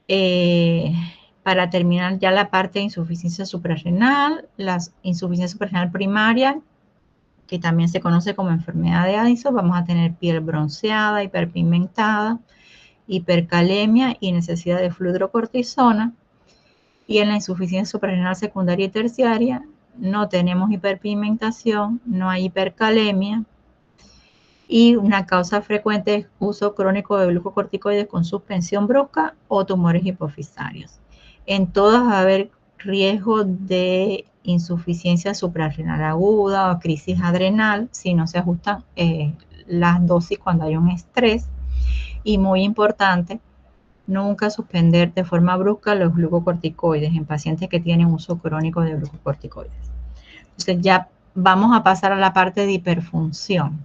Eh, para terminar ya la parte de insuficiencia suprarrenal, la insuficiencia suprarrenal primaria, que también se conoce como enfermedad de Addison, vamos a tener piel bronceada, hiperpigmentada, hipercalemia y necesidad de fludrocortisona. Y en la insuficiencia suprarrenal secundaria y terciaria no tenemos hiperpigmentación, no hay hipercalemia, y una causa frecuente es uso crónico de glucocorticoides con suspensión brusca o tumores hipofisarios. En todas va a haber riesgo de insuficiencia suprarrenal aguda o crisis adrenal si no se ajustan las dosis cuando hay un estrés. Y muy importante, nunca suspender de forma brusca los glucocorticoides en pacientes que tienen uso crónico de glucocorticoides. Entonces ya vamos a pasar a la parte de hiperfunción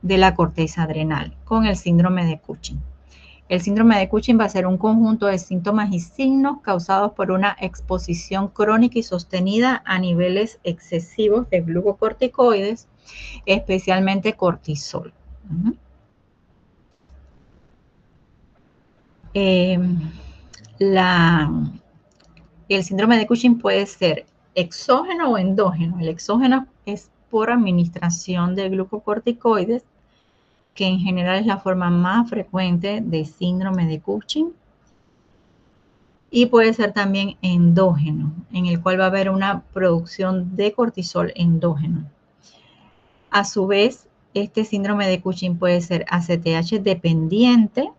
de la corteza adrenal con el síndrome de Cushing. El síndrome de Cushing va a ser un conjunto de síntomas y signos causados por una exposición crónica y sostenida a niveles excesivos de glucocorticoides, especialmente cortisol. El síndrome de Cushing puede ser exógeno o endógeno. El exógeno es por administración de glucocorticoides, que en general es la forma más frecuente de síndrome de Cushing. Y puede ser también endógeno, en el cual va a haber una producción de cortisol endógeno. A su vez, este síndrome de Cushing puede ser ACTH dependiente,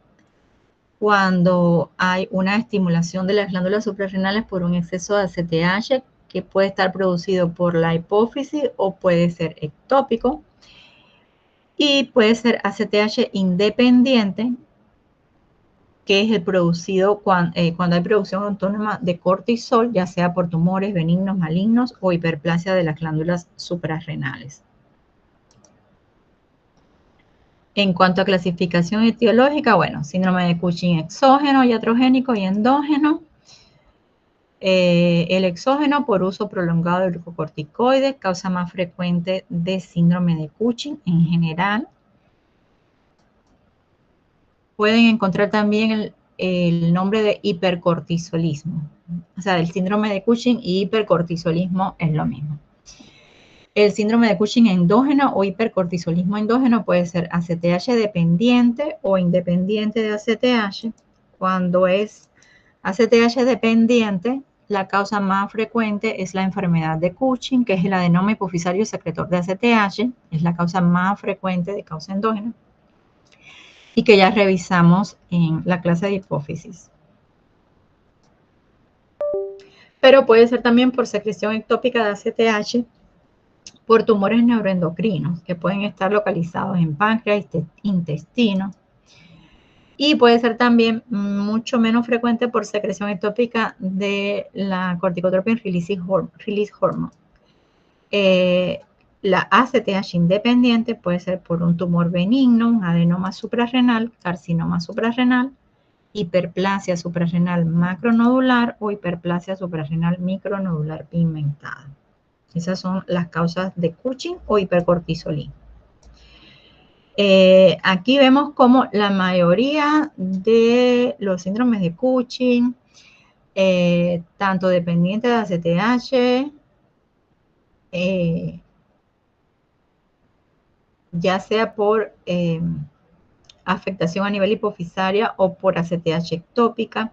cuando hay una estimulación de las glándulas suprarrenales por un exceso de ACTH que puede estar producido por la hipófisis o puede ser ectópico. Y puede ser ACTH independiente, que es el producido cuando hay producción autónoma de cortisol, ya sea por tumores benignos, malignos o hiperplasia de las glándulas suprarrenales. En cuanto a clasificación etiológica, bueno, síndrome de Cushing exógeno, iatrogénico y endógeno. El exógeno por uso prolongado de glucocorticoides, causa más frecuente de síndrome de Cushing en general. Pueden encontrar también el nombre de hipercortisolismo. O sea, el síndrome de Cushing y hipercortisolismo es lo mismo. El síndrome de Cushing endógeno o hipercortisolismo endógeno puede ser ACTH dependiente o independiente de ACTH. Cuando es ACTH dependiente, la causa más frecuente es la enfermedad de Cushing, que es el adenoma hipofisario secretor de ACTH, es la causa más frecuente de causa endógena, y que ya revisamos en la clase de hipófisis. Pero puede ser también por secreción ectópica de ACTH, por tumores neuroendocrinos que pueden estar localizados en páncreas, intestino. Y puede ser también mucho menos frecuente por secreción ectópica de la corticotropin release hormone. La ACTH independiente puede ser por un tumor benigno, un adenoma suprarrenal, carcinoma suprarrenal, hiperplasia suprarrenal macronodular o hiperplasia suprarrenal micronodular pigmentada. Esas son las causas de Cushing o hipercortisolismo. Aquí vemos como la mayoría de los síndromes de Cushing, tanto dependiente de ACTH, ya sea por afectación a nivel hipofisaria o por ACTH ectópica,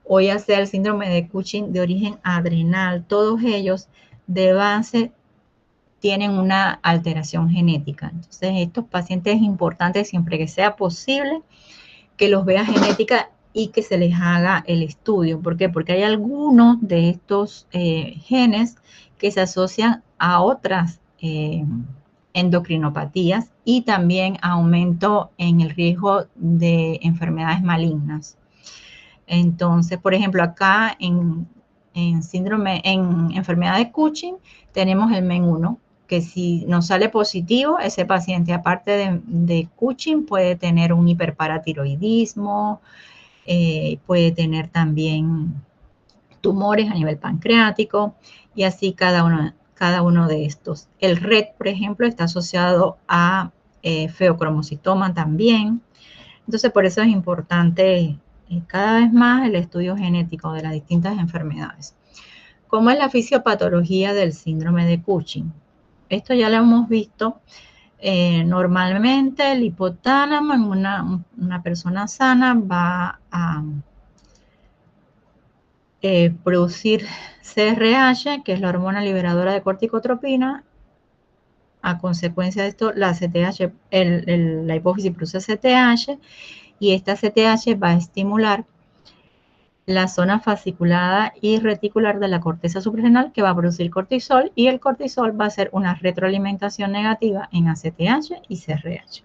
o ya sea el síndrome de Cushing de origen adrenal, todos ellos de base tienen una alteración genética. Entonces, estos pacientes es importante siempre que sea posible que los vea genética y que se les haga el estudio. ¿Por qué? Porque hay algunos de estos genes que se asocian a otras endocrinopatías y también aumento en el riesgo de enfermedades malignas. Entonces, por ejemplo, acá en enfermedad de Cushing tenemos el MEN1, que si nos sale positivo, ese paciente, aparte de Cushing, puede tener un hiperparatiroidismo, puede tener también tumores a nivel pancreático, y así cada uno de estos. El RET, por ejemplo, está asociado a feocromocitoma también. Entonces, por eso es importante cada vez más el estudio genético de las distintas enfermedades. ¿Cómo es la fisiopatología del síndrome de Cushing? Esto ya lo hemos visto. Normalmente el hipotálamo en una persona sana va a producir CRH, que es la hormona liberadora de corticotropina. A consecuencia de esto, la CTH, la hipófisis produce CTH, y esta CTH va a estimular la zona fasciculada y reticular de la corteza suprarrenal, que va a producir cortisol, y el cortisol va a hacer una retroalimentación negativa en ACTH y CRH.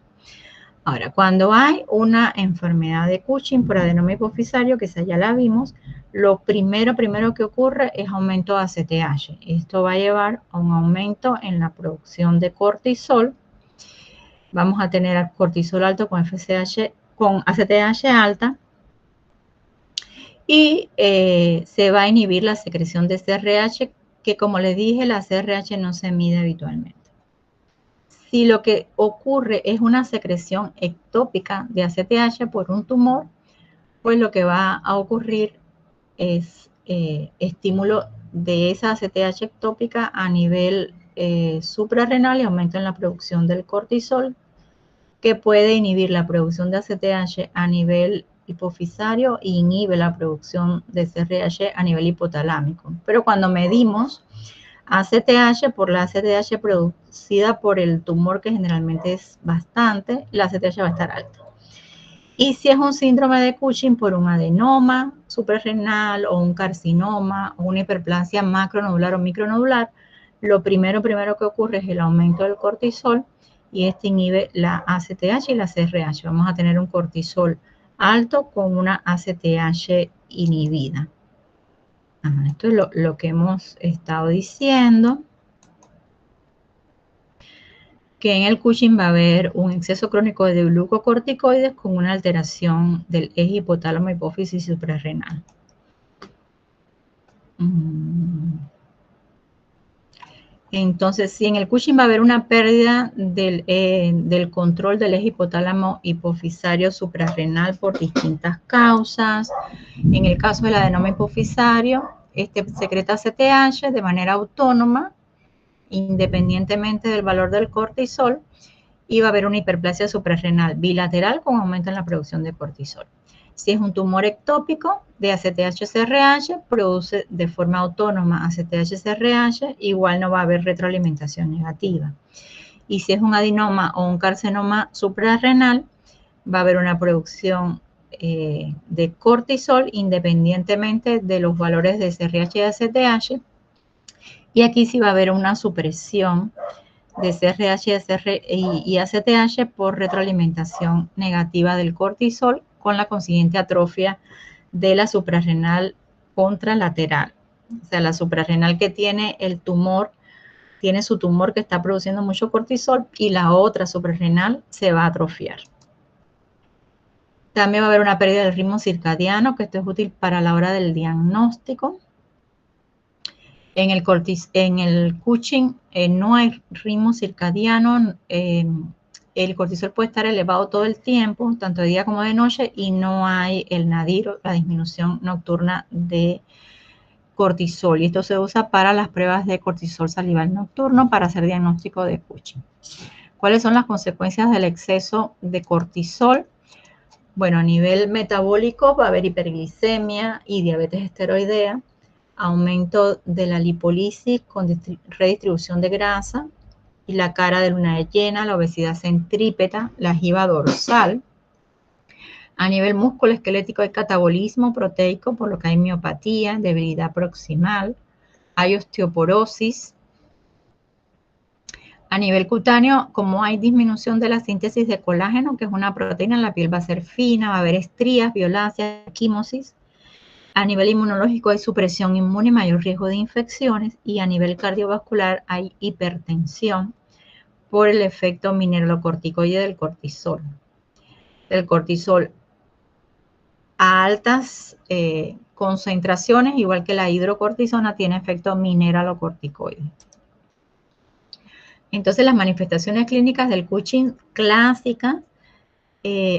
Ahora, cuando hay una enfermedad de Cushing por adenoma hipofisario, que esa ya la vimos, lo primero que ocurre es aumento de ACTH. Esto va a llevar a un aumento en la producción de cortisol. Vamos a tener cortisol alto con FSH, con ACTH alta, y se va a inhibir la secreción de CRH, que como les dije, la CRH no se mide habitualmente. Si lo que ocurre es una secreción ectópica de ACTH por un tumor, pues lo que va a ocurrir es estímulo de esa ACTH ectópica a nivel suprarrenal y aumento en la producción del cortisol, que puede inhibir la producción de ACTH a nivel hipofisario e inhibe la producción de CRH a nivel hipotalámico. Pero cuando medimos ACTH por la ACTH producida por el tumor, que generalmente es bastante, la ACTH va a estar alta. Y si es un síndrome de Cushing por un adenoma suprarrenal o un carcinoma o una hiperplasia macronodular o micronodular, lo primero que ocurre es el aumento del cortisol, y este inhibe la ACTH y la CRH. Vamos a tener un cortisol alto con una ACTH inhibida. Esto es lo que hemos estado diciendo, que en el Cushing va a haber un exceso crónico de glucocorticoides con una alteración del eje hipotálamo, hipófisis suprarrenal. Entonces, si en el Cushing va a haber una pérdida del control del eje hipotálamo hipofisario suprarrenal por distintas causas, en el caso del adenoma hipofisario, este secreta CTH de manera autónoma, independientemente del valor del cortisol, y va a haber una hiperplasia suprarrenal bilateral con aumento en la producción de cortisol. Si es un tumor ectópico de ACTH-CRH, produce de forma autónoma ACTH-CRH, igual no va a haber retroalimentación negativa. Y si es un adenoma o un carcinoma suprarrenal, va a haber una producción de cortisol independientemente de los valores de CRH y ACTH. Y aquí sí va a haber una supresión de CRH y ACTH por retroalimentación negativa del cortisol, con la consiguiente atrofia de la suprarrenal contralateral. O sea, la suprarrenal que tiene el tumor, tiene su tumor que está produciendo mucho cortisol, y la otra suprarrenal se va a atrofiar. También va a haber una pérdida del ritmo circadiano, que esto es útil para la hora del diagnóstico. En el Cushing no hay ritmo circadiano, el cortisol puede estar elevado todo el tiempo, tanto de día como de noche, y no hay el nadir, la disminución nocturna de cortisol. Y esto se usa para las pruebas de cortisol salival nocturno para hacer diagnóstico de Cushing. ¿Cuáles son las consecuencias del exceso de cortisol? Bueno, a nivel metabólico va a haber hiperglicemia y diabetes esteroidea, aumento de la lipólisis con redistribución de grasa y la cara de luna llena, la obesidad centrípeta, la jiba dorsal. A nivel musculoesquelético hay catabolismo proteico, por lo que hay miopatía, debilidad proximal, hay osteoporosis. A nivel cutáneo, como hay disminución de la síntesis de colágeno, que es una proteína, la piel va a ser fina, va a haber estrías, violasia, quimosis. A nivel inmunológico hay supresión inmune y mayor riesgo de infecciones, y a nivel cardiovascular hay hipertensión por el efecto mineralocorticoide del cortisol. El cortisol a altas concentraciones, igual que la hidrocortisona, tiene efecto mineralocorticoide. Entonces, las manifestaciones clínicas del Cushing clásicas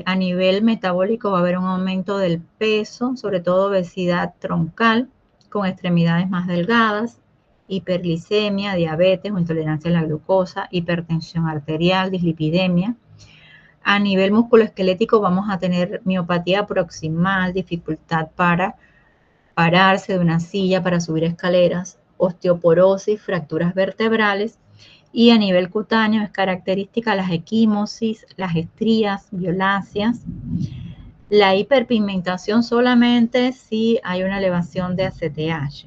A nivel metabólico va a haber un aumento del peso, sobre todo obesidad troncal, con extremidades más delgadas, hiperglicemia, diabetes o intolerancia a la glucosa, hipertensión arterial, dislipidemia. A nivel musculoesquelético vamos a tener miopatía proximal, dificultad para pararse de una silla, para subir escaleras, osteoporosis, fracturas vertebrales. Y a nivel cutáneo es característica las equimosis, las estrías, violáceas. La hiperpigmentación solamente si hay una elevación de ACTH.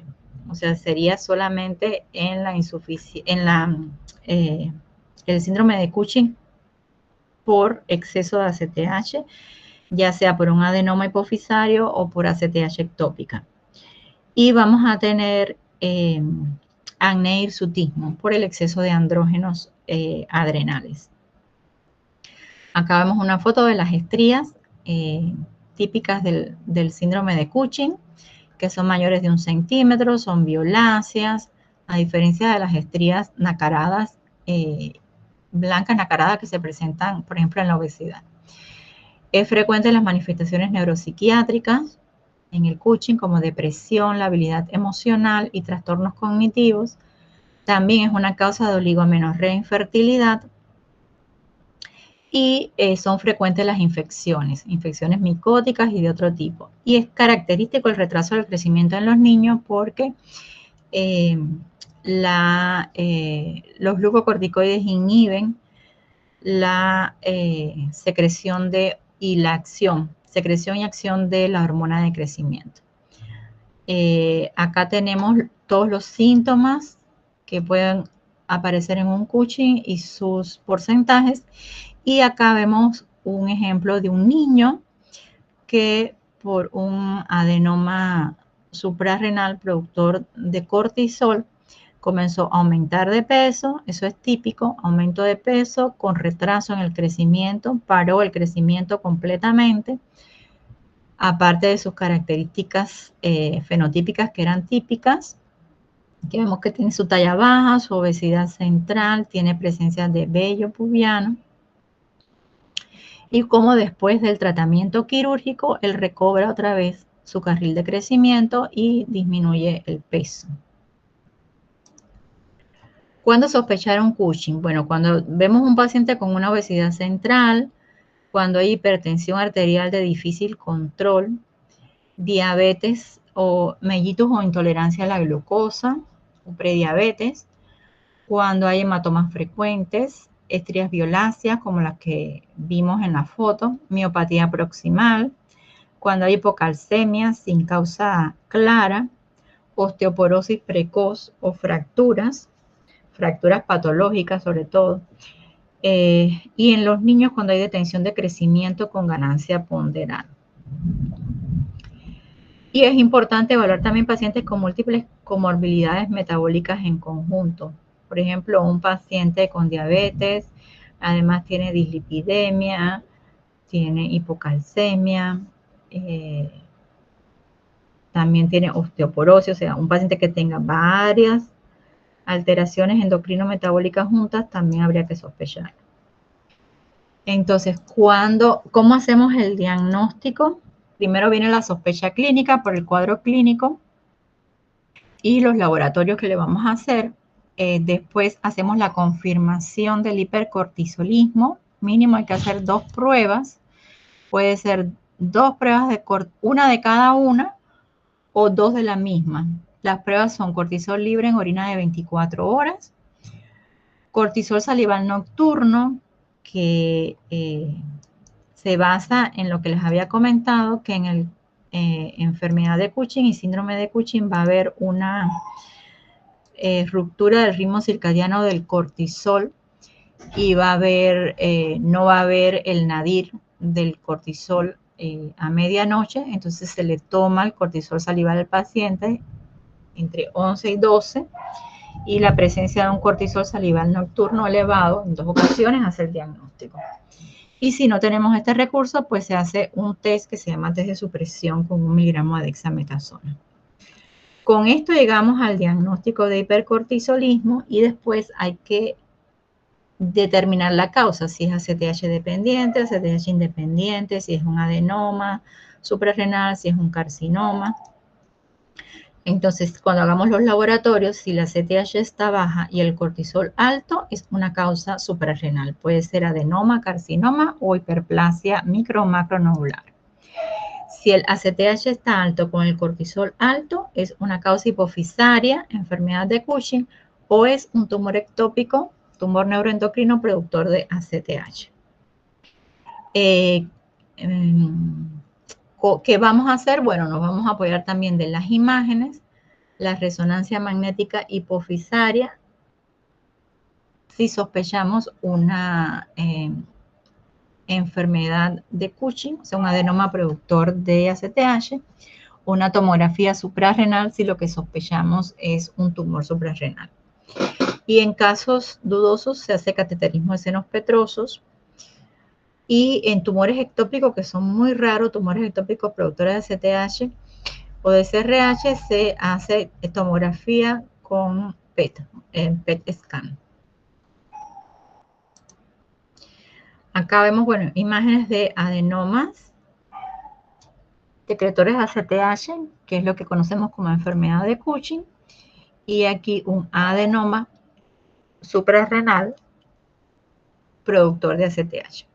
O sea, sería solamente en la el síndrome de Cushing por exceso de ACTH, ya sea por un adenoma hipofisario o por ACTH ectópica. Y vamos a tener acné hirsutismo por el exceso de andrógenos adrenales. Acá vemos una foto de las estrías típicas del síndrome de Cushing, que son mayores de 1 centímetro, son violáceas, a diferencia de las estrías nacaradas, blancas nacaradas que se presentan, por ejemplo, en la obesidad. Es frecuente las manifestaciones neuropsiquiátricas en el Cushing, como depresión, la habilidad emocional y trastornos cognitivos. También es una causa de oligomenorrea e infertilidad. Y son frecuentes las infecciones micóticas y de otro tipo. Y es característico el retraso del crecimiento en los niños porque los glucocorticoides inhiben la secreción y acción de la hormona de crecimiento. Acá tenemos todos los síntomas que pueden aparecer en un Cushing y sus porcentajes. Y acá vemos un ejemplo de un niño que por un adenoma suprarrenal productor de cortisol comenzó a aumentar de peso, eso es típico, aumento de peso con retraso en el crecimiento, paró el crecimiento completamente, aparte de sus características fenotípicas que eran típicas, que vemos que tiene su talla baja, su obesidad central, tiene presencia de vello pubiano, y como después del tratamiento quirúrgico, él recobra otra vez su carril de crecimiento y disminuye el peso. ¿Cuándo sospechar un Cushing? Bueno, cuando vemos un paciente con una obesidad central, cuando hay hipertensión arterial de difícil control, diabetes o mellitus o intolerancia a la glucosa o prediabetes, cuando hay hematomas frecuentes, estrías violáceas como las que vimos en la foto, miopatía proximal, cuando hay hipocalcemia sin causa clara, osteoporosis precoz o fracturas patológicas sobre todo, y en los niños cuando hay detención de crecimiento con ganancia ponderal. Y es importante evaluar también pacientes con múltiples comorbilidades metabólicas en conjunto. Por ejemplo, un paciente con diabetes, además tiene dislipidemia, tiene hipocalcemia, también tiene osteoporosis, o sea, un paciente que tenga varias alteraciones endocrino-metabólicas juntas, también habría que sospechar. Entonces, ¿cómo hacemos el diagnóstico? Primero viene la sospecha clínica por el cuadro clínico y los laboratorios que le vamos a hacer. Después hacemos la confirmación del hipercortisolismo. Mínimo hay que hacer 2 pruebas. Puede ser 2 pruebas, una de cada una o 2 de la misma. Las pruebas son cortisol libre en orina de 24 horas, cortisol salival nocturno, que se basa en lo que les había comentado, que en el enfermedad de Cushing y síndrome de Cushing va a haber una ruptura del ritmo circadiano del cortisol y va a haber, no va a haber el nadir del cortisol a medianoche, entonces se le toma el cortisol salival al paciente entre 11 y 12 y la presencia de un cortisol salival nocturno elevado en 2 ocasiones hace el diagnóstico. Y si no tenemos este recurso, pues se hace un test que se llama test de supresión con 1 miligramo de dexametasona. Con esto llegamos al diagnóstico de hipercortisolismo y después hay que determinar la causa, si es ACTH dependiente, ACTH independiente, si es un adenoma suprarrenal, si es un carcinoma. Entonces, cuando hagamos los laboratorios, si la ACTH está baja y el cortisol alto, es una causa suprarrenal. Puede ser adenoma, carcinoma o hiperplasia micro o macronodular. Si el ACTH está alto con el cortisol alto, es una causa hipofisaria, enfermedad de Cushing, o es un tumor ectópico, tumor neuroendocrino productor de ACTH. ¿Qué vamos a hacer? Bueno, nos vamos a apoyar también de las imágenes, la resonancia magnética hipofisaria, si sospechamos una enfermedad de Cushing, o sea, un adenoma productor de ACTH, una tomografía suprarrenal si lo que sospechamos es un tumor suprarrenal. Y en casos dudosos se hace cateterismo de senos petrosos. Y en tumores ectópicos, que son muy raros, tumores ectópicos productores de ACTH o de CRH, se hace tomografía con PET scan. Acá vemos, bueno, imágenes de adenomas secretores de ACTH, que es lo que conocemos como enfermedad de Cushing, y aquí un adenoma suprarrenal productor de ACTH.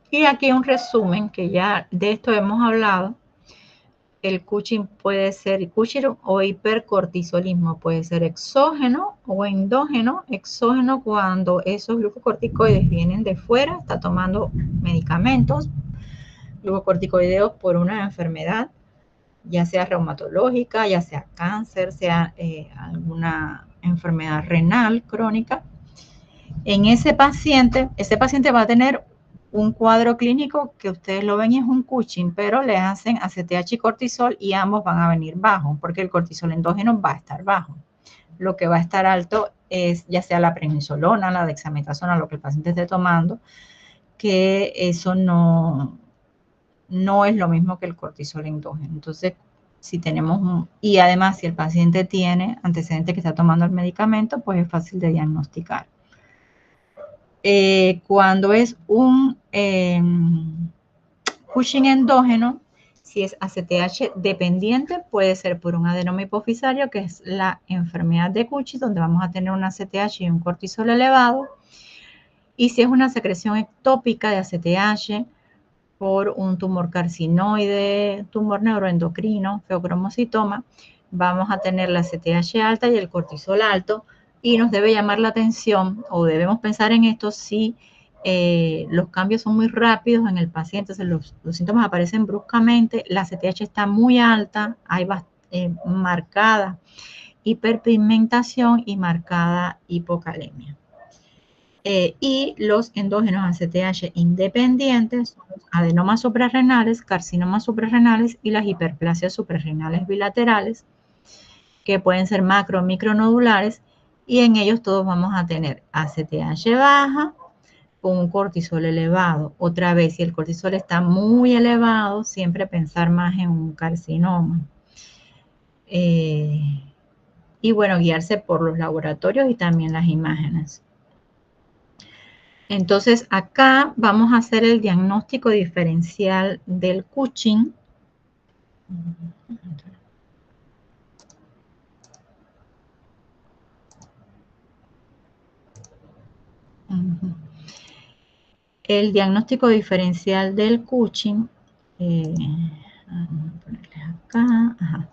Y aquí un resumen, que ya de esto hemos hablado. El Cushing puede ser Cushing o hipercortisolismo, puede ser exógeno o endógeno. Exógeno cuando esos glucocorticoides vienen de fuera, está tomando medicamentos, glucocorticoideos por una enfermedad, ya sea reumatológica, ya sea cáncer, sea alguna enfermedad renal crónica. En ese paciente va a tener un cuadro clínico que ustedes lo ven y es un Cushing, pero le hacen ACTH y cortisol y ambos van a venir bajos, porque el cortisol endógeno va a estar bajo. Lo que va a estar alto es ya sea la prednisolona, la dexametasona, lo que el paciente esté tomando, que eso no es lo mismo que el cortisol endógeno. Entonces, si tenemos y además si el paciente tiene antecedentes que está tomando el medicamento, pues es fácil de diagnosticar. Cuando es un Cushing endógeno, si es ACTH dependiente, puede ser por un adenoma hipofisario, que es la enfermedad de Cushing, donde vamos a tener un ACTH y un cortisol elevado. Y si es una secreción ectópica de ACTH por un tumor carcinoide, tumor neuroendocrino, feocromocitoma, vamos a tener la ACTH alta y el cortisol alto, y nos debe llamar la atención, o debemos pensar en esto, si los cambios son muy rápidos en el paciente, los síntomas aparecen bruscamente, la ACTH está muy alta, hay marcada hiperpigmentación y marcada hipocalemia. Y los endógenos ACTH independientes son los adenomas suprarrenales, carcinomas suprarrenales y las hiperplasias suprarrenales bilaterales, que pueden ser macro o micronodulares, y en ellos todos vamos a tener ACTH baja con un cortisol elevado. Otra vez, si el cortisol está muy elevado, siempre pensar más en un carcinoma. Y bueno, guiarse por los laboratorios y también las imágenes. Entonces, acá vamos a hacer el diagnóstico diferencial del Cushing. El diagnóstico diferencial del Cushing, vamos a ponerles acá,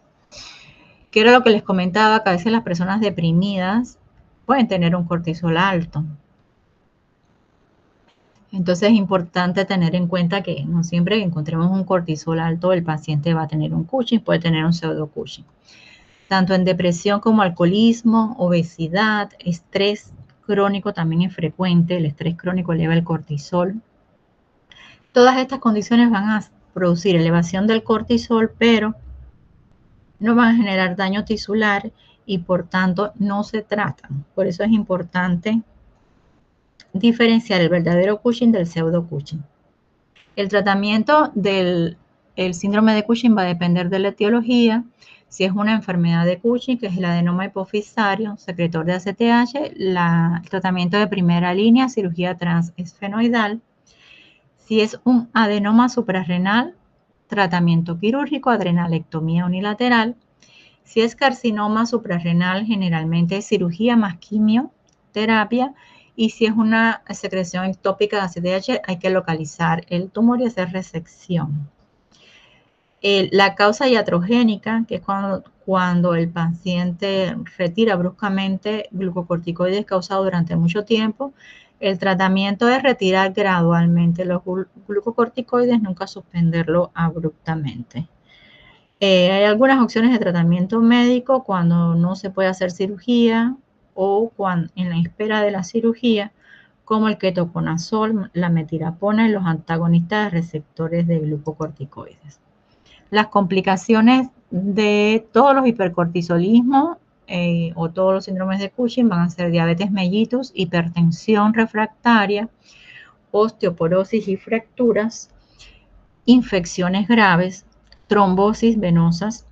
que era lo que les comentaba, que a veces las personas deprimidas pueden tener un cortisol alto. Entonces es importante tener en cuenta que no siempre que encontremos un cortisol alto el paciente va a tener un Cushing, puede tener un pseudo Cushing. Tanto en depresión como alcoholismo, obesidad, estrés crónico también es frecuente, el estrés crónico eleva el cortisol. Todas estas condiciones van a producir elevación del cortisol, pero no van a generar daño tisular y por tanto no se tratan. Por eso es importante diferenciar el verdadero Cushing del pseudo Cushing. El tratamiento del el síndrome de Cushing va a depender de la etiología. Si es una enfermedad de Cushing, que es el adenoma hipofisario, secretor de ACTH, el tratamiento de primera línea, cirugía transesfenoidal. Si es un adenoma suprarrenal, tratamiento quirúrgico, adrenalectomía unilateral. Si es carcinoma suprarrenal, generalmente es cirugía más quimioterapia. Y si es una secreción ectópica de ACTH, hay que localizar el tumor y hacer resección. La causa iatrogénica, que es cuando el paciente retira bruscamente glucocorticoides causados durante mucho tiempo. El tratamiento es retirar gradualmente los glucocorticoides, nunca suspenderlo abruptamente. Hay algunas opciones de tratamiento médico cuando no se puede hacer cirugía o en la espera de la cirugía, como el ketoconazol, la metilapona y los antagonistas de receptores de glucocorticoides. Las complicaciones de todos los hipercortisolismos o todos los síndromes de Cushing van a ser diabetes mellitus, hipertensión refractaria, osteoporosis y fracturas, infecciones graves, trombosis venosas,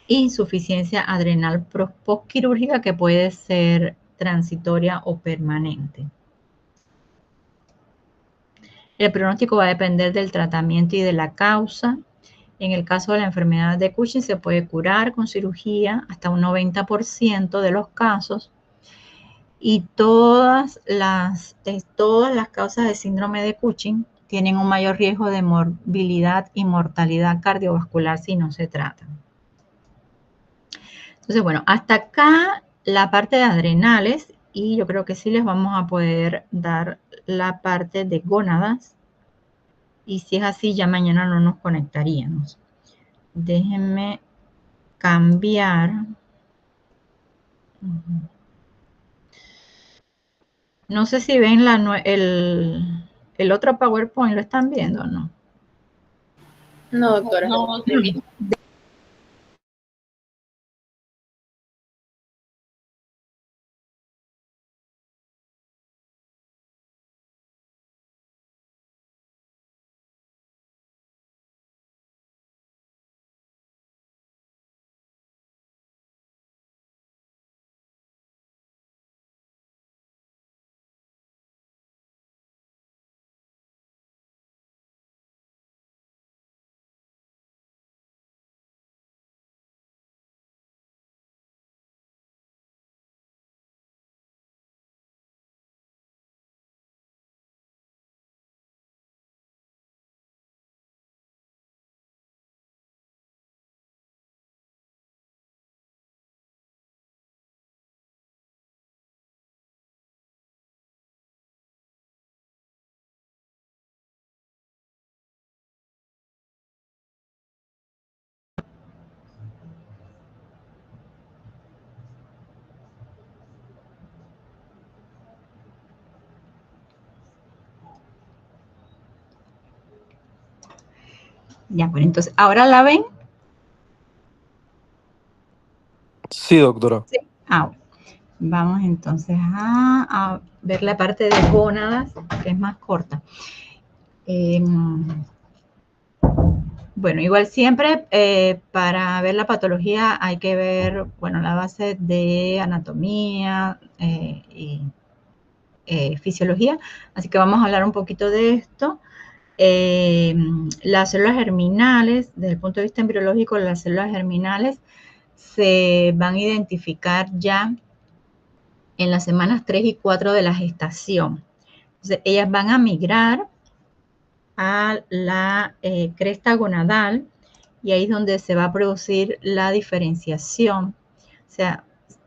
insuficiencia adrenal postquirúrgica que puede ser transitoria o permanente. El pronóstico va a depender del tratamiento y de la causa. En el caso de la enfermedad de Cushing se puede curar con cirugía hasta un 90% de los casos. Y todas las causas de síndrome de Cushing tienen un mayor riesgo de morbilidad y mortalidad cardiovascular si no se tratan. Entonces, bueno, hasta acá la parte de adrenales, y yo creo que sí les vamos a poder dar la parte de gónadas. Y si es así, ya mañana no nos conectaríamos. Déjenme cambiar. No sé si ven el otro PowerPoint, ¿lo están viendo o no? No, doctora. No, Ya, bueno, entonces, ¿ahora la ven? Sí, doctora. Sí. Vamos entonces a ver la parte de gónadas, que es más corta. Bueno, igual siempre para ver la patología hay que ver, bueno, la base de anatomía y fisiología, así que vamos a hablar un poquito de esto. Las células germinales, desde el punto de vista embriológico, las células germinales se van a identificar ya en las semanas 3 y 4 de la gestación. Entonces, ellas van a migrar a la cresta gonadal y ahí es donde se va a producir la diferenciación. O sea,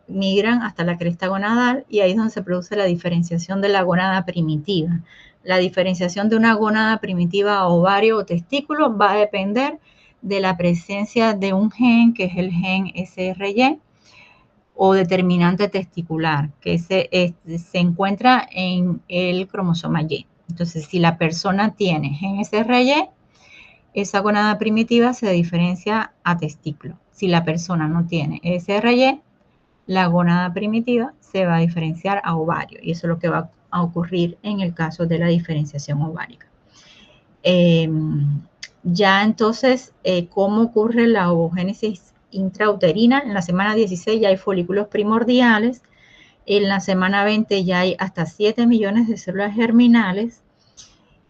migran hasta la cresta gonadal y ahí es donde se produce la diferenciación de la gónada primitiva. La diferenciación de una gónada primitiva ovario o testículo va a depender de la presencia de un gen, que es el gen SRY, o determinante testicular, que se encuentra en el cromosoma Y. Entonces, si la persona tiene gen SRY, esa gónada primitiva se diferencia a testículo. Si la persona no tiene SRY, la gónada primitiva se va a diferenciar a ovario. Y eso es lo que va a ocurrir en el caso de la diferenciación ovárica. Ya entonces, ¿cómo ocurre la ovogénesis intrauterina? En la semana 16 ya hay folículos primordiales, en la semana 20 ya hay hasta 7 millones de células germinales,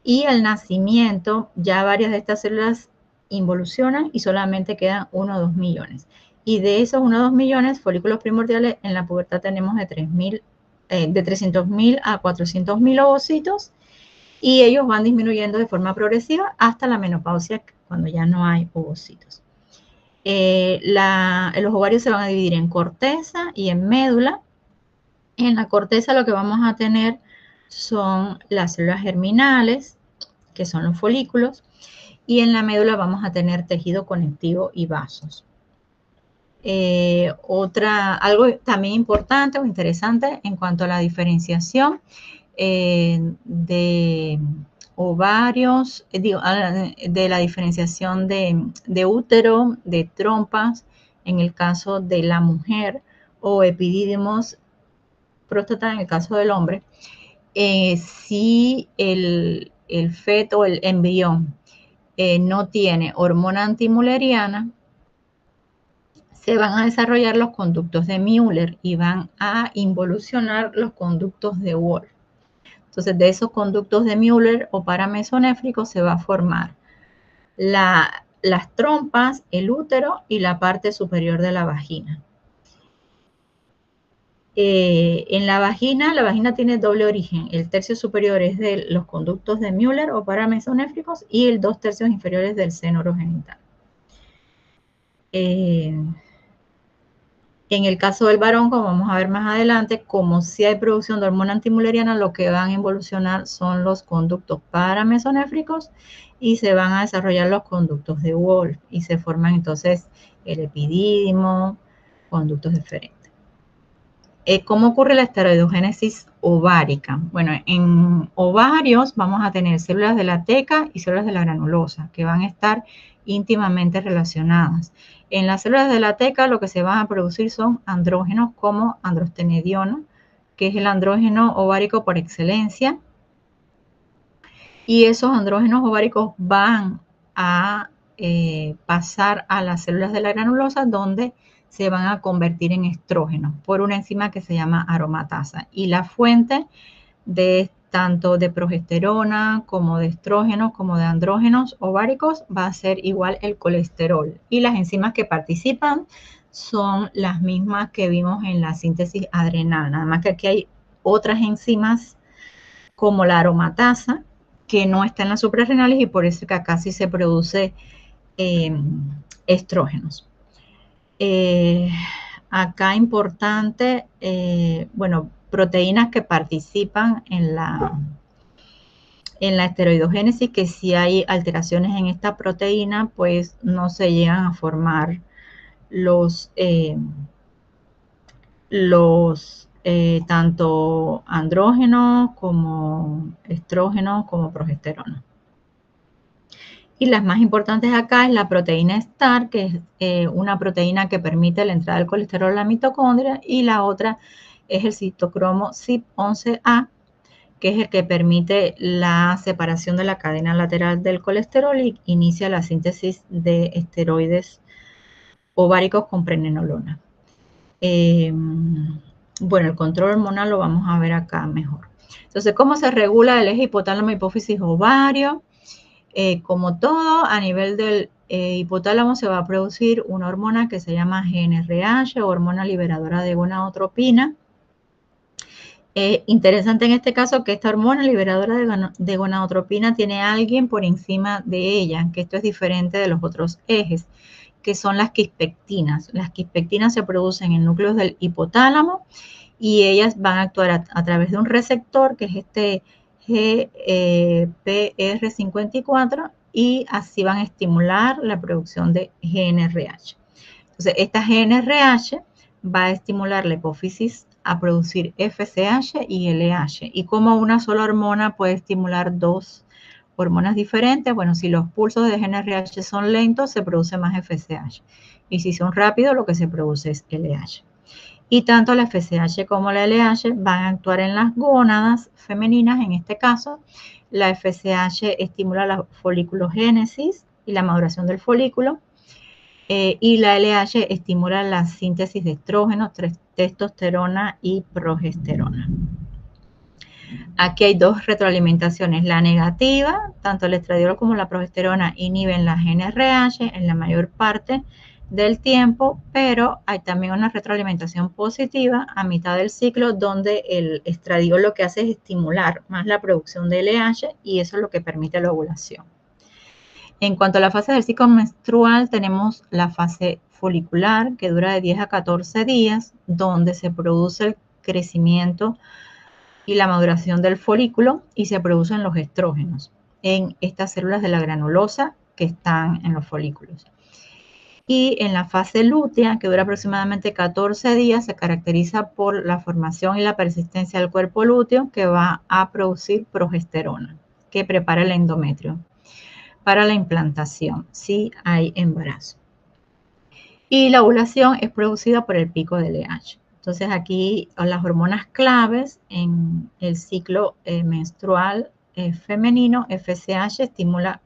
y al nacimiento ya varias de estas células involucionan y solamente quedan 1 o 2 millones. Y de esos 1 o 2 millones, folículos primordiales, en la pubertad tenemos de 300.000 a 400.000 ovocitos, y ellos van disminuyendo de forma progresiva hasta la menopausia, cuando ya no hay ovocitos. Los ovarios se van a dividir en corteza y en médula. En la corteza lo que vamos a tener son las células germinales, que son los folículos, y en la médula vamos a tener tejido conectivo y vasos. Algo también importante o interesante en cuanto a la diferenciación de ovarios, de la diferenciación de útero, de trompas, en el caso de la mujer, o epidídimos, próstata en el caso del hombre. Si el feto, el embrión, no tiene hormona antimülleriana, se van a desarrollar los conductos de Müller y van a involucionar los conductos de Wolff. Entonces, de esos conductos de Müller o paramesonéfricos se va a formar las trompas, el útero y la parte superior de la vagina. En la vagina tiene doble origen. El tercio superior es de los conductos de Müller o paramesonéfricos y el 2/3 inferiores del seno orogenital. En el caso del varón, como vamos a ver más adelante, como si hay producción de hormona antimülleriana, lo que van a involucionar son los conductos paramesonéfricos y se van a desarrollar los conductos de Wolff y se forman entonces el epidídimo, conductos deferentes. ¿Cómo ocurre la esteroidogénesis ovárica? Bueno, en ovarios vamos a tener células de la teca y células de la granulosa, que van a estar íntimamente relacionadas. En las células de la teca lo que se van a producir son andrógenos como androstenediona, que es el andrógeno ovárico por excelencia. Y esos andrógenos ováricos van a pasar a las células de la granulosa, donde se van a convertir en estrógenos por una enzima que se llama aromatasa. Y la fuente de tanto de progesterona como de estrógenos como de andrógenos ováricos va a ser igual el colesterol. Y las enzimas que participan son las mismas que vimos en la síntesis adrenal. Nada más que aquí hay otras enzimas como la aromatasa que no está en las suprarrenales y por eso que acá sí se produce estrógenos. Acá importante, bueno, proteínas que participan en la esteroidogénesis, que si hay alteraciones en esta proteína, pues no se llegan a formar tanto andrógenos como estrógenos como progesterona. Y las más importantes acá es la proteína STAR, que es una proteína que permite la entrada del colesterol a la mitocondria, y la otra es el citocromo CYP11A, que es el que permite la separación de la cadena lateral del colesterol y inicia la síntesis de esteroides ováricos con prenenolona. Bueno, el control hormonal lo vamos a ver acá mejor. Entonces, ¿cómo se regula el eje hipotálamo, hipófisis, ovario? Como todo, a nivel del hipotálamo se va a producir una hormona que se llama GnRH, o hormona liberadora de gonadotropina. Interesante en este caso que esta hormona liberadora de gonadotropina tiene a alguien por encima de ella, que esto es diferente de los otros ejes, que son las quispectinas. Las quispectinas se producen en núcleos del hipotálamo y ellas van a actuar a través de un receptor, que es este GPR54, y así van a estimular la producción de GnRH. Entonces, esta GnRH va a estimular la hipófisis a producir FSH y LH. ¿Y cómo una sola hormona puede estimular dos hormonas diferentes? Bueno, si los pulsos de GnRH son lentos, se produce más FSH. Y si son rápidos, lo que se produce es LH. Y tanto la FSH como la LH van a actuar en las gónadas femeninas. En este caso, la FSH estimula la foliculogénesis y la maduración del folículo. Y la LH estimula la síntesis de estrógenos, testosterona y progesterona. Aquí hay dos retroalimentaciones. La negativa, tanto el estradiol como la progesterona inhiben la GnRH en la mayor parte del tiempo, pero hay también una retroalimentación positiva a mitad del ciclo donde el estradiol lo que hace es estimular más la producción de LH y eso es lo que permite la ovulación. En cuanto a la fase del ciclo menstrual, tenemos la fase folicular que dura de 10 a 14 días, donde se produce el crecimiento y la maduración del folículo y se producen los estrógenos en estas células de la granulosa que están en los folículos. Y en la fase lútea, que dura aproximadamente 14 días, se caracteriza por la formación y la persistencia del cuerpo lúteo que va a producir progesterona, que prepara el endometrio para la implantación, si hay embarazo. Y la ovulación es producida por el pico de LH. Entonces aquí las hormonas claves en el ciclo menstrual femenino, FSH estimula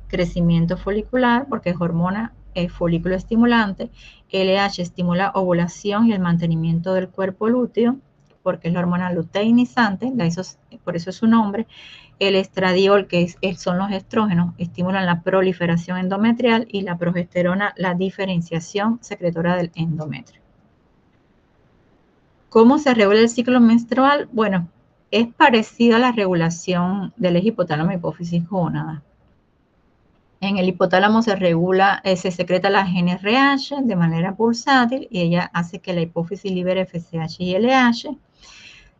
crecimiento folicular porque es hormona folículo estimulante, LH estimula ovulación y el mantenimiento del cuerpo lúteo porque es la hormona luteinizante, por eso es su nombre. El estradiol, que son los estrógenos, estimulan la proliferación endometrial y la progesterona la diferenciación secretora del endometrio. ¿Cómo se regula el ciclo menstrual? Bueno, es parecido a la regulación del eje hipotálamo hipófisis gónada. En el hipotálamo se secreta la GnRH de manera pulsátil y ella hace que la hipófisis libere FSH y LH.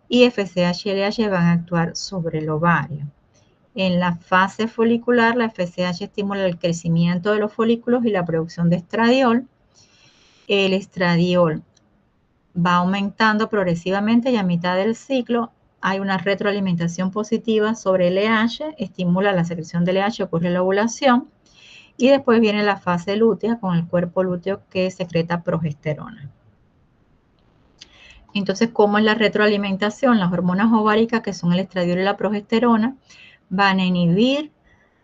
Y FSH y LH van a actuar sobre el ovario. En la fase folicular, la FSH estimula el crecimiento de los folículos y la producción de estradiol. El estradiol va aumentando progresivamente y a mitad del ciclo hay una retroalimentación positiva sobre LH, estimula la secreción de LH, ocurre la ovulación. Y después viene la fase lútea con el cuerpo lúteo que secreta progesterona. Entonces, ¿cómo es la retroalimentación? Las hormonas ováricas, que son el estradiol y la progesterona, van a inhibir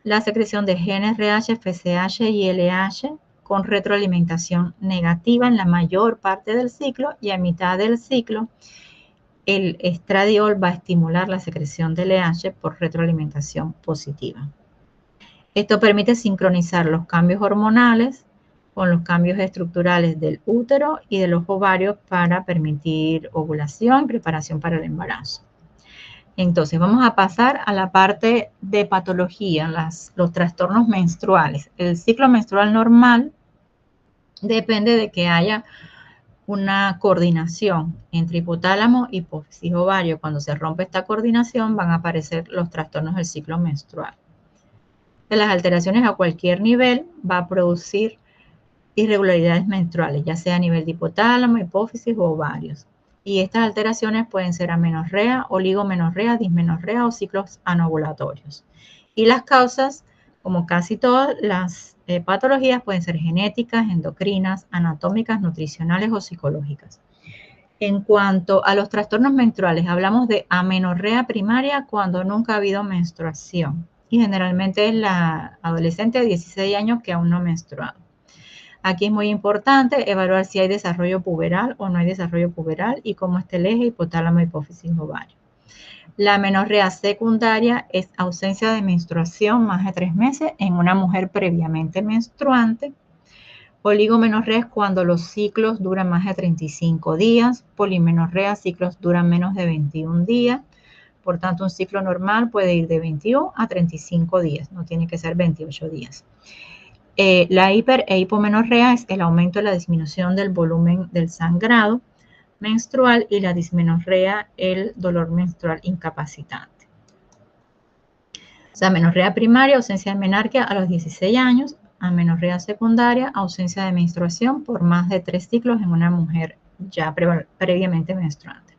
la secreción de GnRH, FSH y LH con retroalimentación negativa en la mayor parte del ciclo y a mitad del ciclo el estradiol va a estimular la secreción de LH por retroalimentación positiva. Esto permite sincronizar los cambios hormonales con los cambios estructurales del útero y de los ovarios para permitir ovulación y preparación para el embarazo. Entonces, vamos a pasar a la parte de patología, los trastornos menstruales. El ciclo menstrual normal depende de que haya una coordinación entre hipotálamo, hipófisis, ovario. Cuando se rompe esta coordinación van a aparecer los trastornos del ciclo menstrual. De las alteraciones a cualquier nivel va a producir irregularidades menstruales, ya sea a nivel de hipotálamo, hipófisis o ovarios. Y estas alteraciones pueden ser amenorrea, oligomenorrea, dismenorrea o ciclos anovulatorios. Y las causas, como casi todas las patologías, pueden ser genéticas, endocrinas, anatómicas, nutricionales o psicológicas. En cuanto a los trastornos menstruales, hablamos de amenorrea primaria cuando nunca ha habido menstruación. Y generalmente es la adolescente de 16 años que aún no ha menstruado. Aquí es muy importante evaluar si hay desarrollo puberal o no hay desarrollo puberal y cómo está el eje hipotálamo, hipófisis, ovario. La amenorrea secundaria es ausencia de menstruación más de 3 meses en una mujer previamente menstruante. Oligomenorrea es cuando los ciclos duran más de 35 días. Polimenorrea, ciclos duran menos de 21 días. Por tanto, un ciclo normal puede ir de 21 a 35 días, no tiene que ser 28 días. La hiper e hipomenorrea es el aumento o la disminución del volumen del sangrado menstrual y la dismenorrea, el dolor menstrual incapacitante. O sea, amenorrea primaria, ausencia de menarquia a los 16 años, amenorrea secundaria, ausencia de menstruación por más de 3 ciclos en una mujer ya previamente menstruante.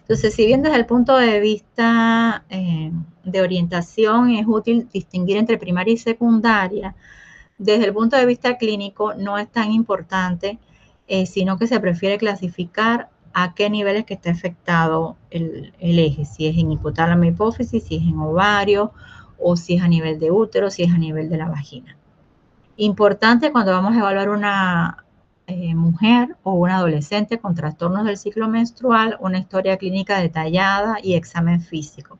Entonces, si bien desde el punto de vista de orientación es útil distinguir entre primaria y secundaria, desde el punto de vista clínico no es tan importante, sino que se prefiere clasificar a qué niveles que está afectado el eje, si es en hipotálamo, hipófisis, si es en ovario, o si es a nivel de útero, si es a nivel de la vagina. Importante cuando vamos a evaluar una mujer o un adolescente con trastornos del ciclo menstrual, una historia clínica detallada y examen físico.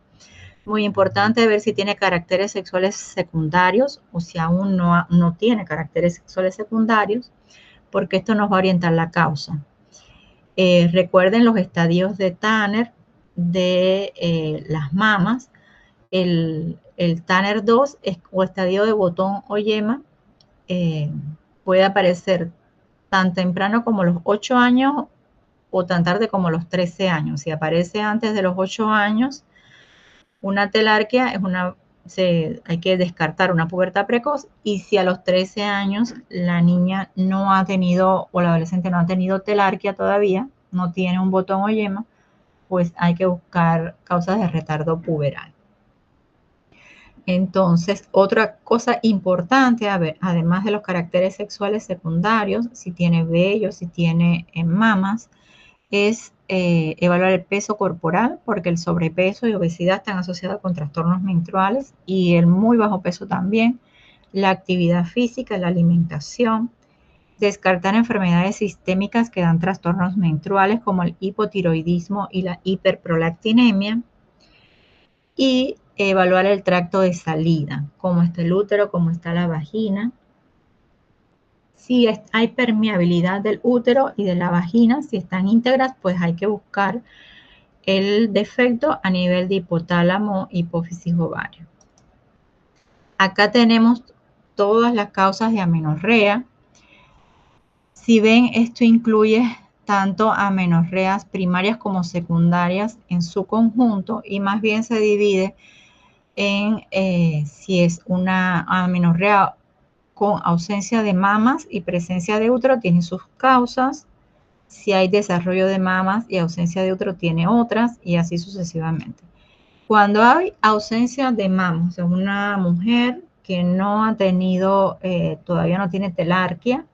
Muy importante ver si tiene caracteres sexuales secundarios o si aún no tiene caracteres sexuales secundarios, porque esto nos va a orientar la causa. Recuerden los estadios de Tanner de las mamas. El Tanner 2 o estadio de botón o yema puede aparecer tan temprano como los 8 años o tan tarde como los 13 años. Si aparece antes de los 8 años, una telarquía hay que descartar una pubertad precoz, y si a los 13 años la niña no ha tenido o la adolescente no ha tenido telarquía todavía, no tiene un botón o yema, pues hay que buscar causas de retardo puberal. Entonces, otra cosa importante, además de los caracteres sexuales secundarios, si tiene vello, si tiene mamas, es evaluar el peso corporal, porque el sobrepeso y obesidad están asociados con trastornos menstruales, y el muy bajo peso también, la actividad física, la alimentación, descartar enfermedades sistémicas que dan trastornos menstruales como el hipotiroidismo y la hiperprolactinemia, y evaluar el tracto de salida, cómo está el útero, cómo está la vagina. Si hay permeabilidad del útero y de la vagina, si están íntegras, pues hay que buscar el defecto a nivel de hipotálamo, hipófisis, ovario. Acá tenemos todas las causas de amenorrea. Si ven, esto incluye tanto amenorreas primarias como secundarias en su conjunto, y más bien se divide en si es una amenorrea con ausencia de mamas y presencia de útero, tiene sus causas. Si hay desarrollo de mamas y ausencia de útero, tiene otras, y así sucesivamente. Cuando hay ausencia de mamas, o sea, una mujer que no ha tenido, todavía no tiene telarquía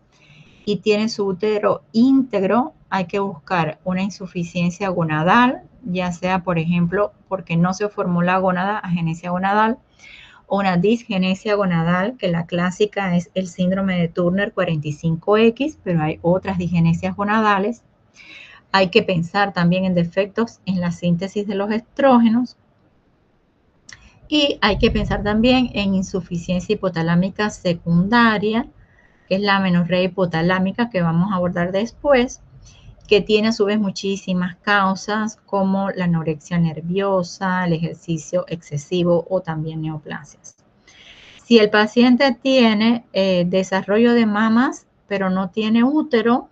y tiene su útero íntegro, hay que buscar una insuficiencia gonadal, ya sea, por ejemplo, porque no se formó la gónada, agenesia gonadal, o una disgenesia gonadal, que la clásica es el síndrome de Turner 45X, pero hay otras disgenesias gonadales. Hay que pensar también en defectos en la síntesis de los estrógenos, y hay que pensar también en insuficiencia hipotalámica secundaria, que es la amenorrea hipotalámica, que vamos a abordar después, que tiene a su vez muchísimas causas como la anorexia nerviosa, el ejercicio excesivo o también neoplasias. Si el paciente tiene desarrollo de mamas pero no tiene útero,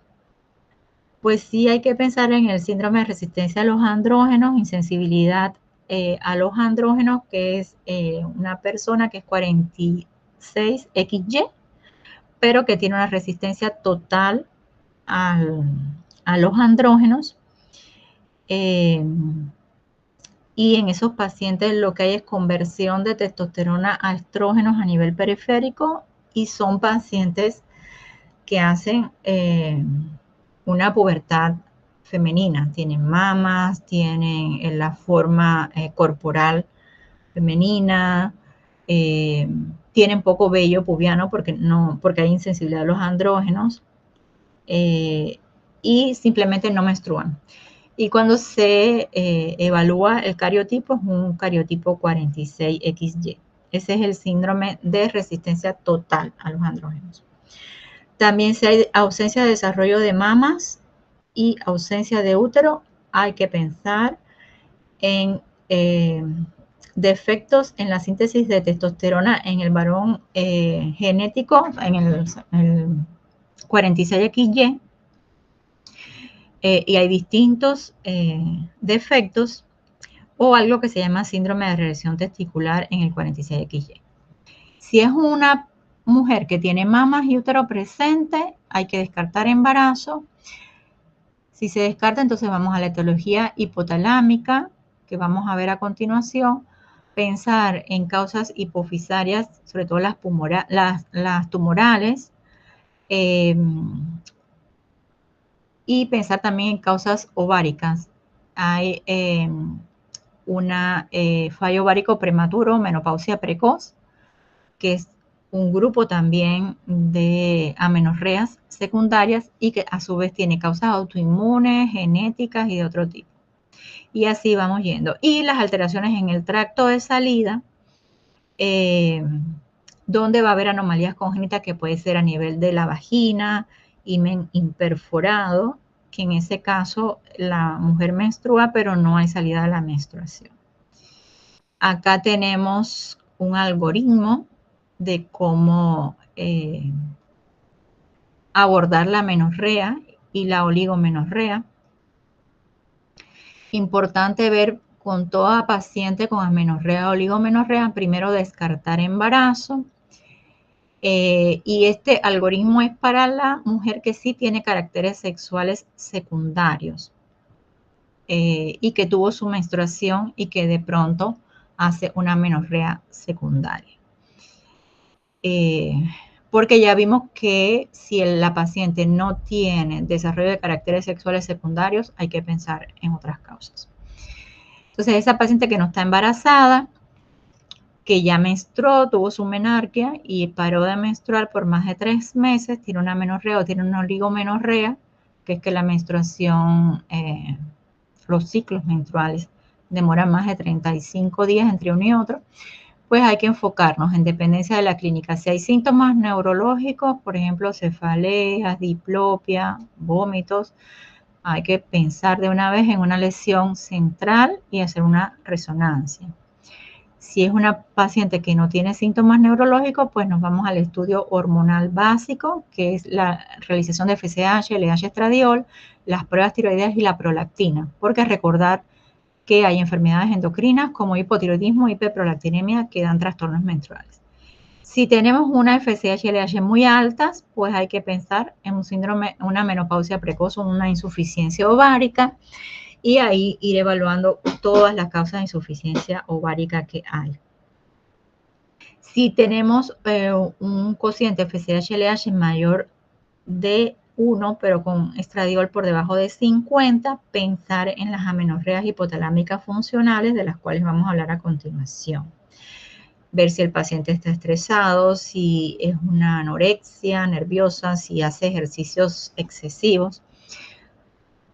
pues sí hay que pensar en el síndrome de resistencia a los andrógenos, insensibilidad a los andrógenos, que es una persona que es 46XY, pero que tiene una resistencia total a los andrógenos. Y en esos pacientes lo que hay es conversión de testosterona a estrógenos a nivel periférico, y son pacientes que hacen una pubertad femenina, tienen mamas, tienen la forma corporal femenina, tienen poco vello pubiano porque hay insensibilidad a los andrógenos, y simplemente no menstruan. Y cuando se evalúa el cariotipo, es un cariotipo 46XY. Ese es el síndrome de resistencia total a los andrógenos. También, si hay ausencia de desarrollo de mamas y ausencia de útero, hay que pensar en defectos en la síntesis de testosterona en el varón genético, en el 46XY, y hay distintos defectos, o algo que se llama síndrome de regresión testicular en el 46XY. Si es una mujer que tiene mamas y útero presente, hay que descartar embarazo. Si se descarta, entonces vamos a la etiología hipotalámica, que vamos a ver a continuación. Pensar en causas hipofisarias, sobre todo las tumorales, y pensar también en causas ováricas. Hay fallo ovárico prematuro, menopausia precoz, que es un grupo también de amenorreas secundarias y que a su vez tiene causas autoinmunes, genéticas y de otro tipo. Y así vamos yendo. Y las alteraciones en el tracto de salida, donde va a haber anomalías congénitas que puede ser a nivel de la vagina, himen imperforado, que en ese caso la mujer menstrua, pero no hay salida de la menstruación. Acá tenemos un algoritmo de cómo abordar la amenorrea y la oligomenorrea. Importante ver con toda paciente con amenorrea o oligomenorrea, primero descartar embarazo. Y este algoritmo es para la mujer que sí tiene caracteres sexuales secundarios y que tuvo su menstruación y que de pronto hace una amenorrea secundaria. Porque ya vimos que si la paciente no tiene desarrollo de caracteres sexuales secundarios, hay que pensar en otras causas. Entonces, esa paciente que no está embarazada, que ya menstruó, tuvo su menarquia y paró de menstruar por más de 3 meses, tiene una amenorrea o tiene una oligomenorrea, que es que la menstruación, los ciclos menstruales demoran más de 35 días entre uno y otro, pues hay que enfocarnos en dependencia de la clínica. Si hay síntomas neurológicos, por ejemplo, cefaleas, diplopia, vómitos, hay que pensar de una vez en una lesión central y hacer una resonancia. Si es una paciente que no tiene síntomas neurológicos, pues nos vamos al estudio hormonal básico, que es la realización de FSH, LH estradiol, las pruebas tiroideas y la prolactina, porque recordar que hay enfermedades endocrinas como hipotiroidismo, hiperprolactinemia que dan trastornos menstruales. Si tenemos una FSH y LH muy altas, pues hay que pensar en un síndrome, una menopausia precoz o una insuficiencia ovárica y ahí ir evaluando todas las causas de insuficiencia ovárica que hay. Si tenemos un cociente FSH-LH mayor de 1, pero con estradiol por debajo de 50, pensar en las amenorreas hipotalámicas funcionales, de las cuales vamos a hablar a continuación. Ver si el paciente está estresado, si es una anorexia nerviosa, si hace ejercicios excesivos.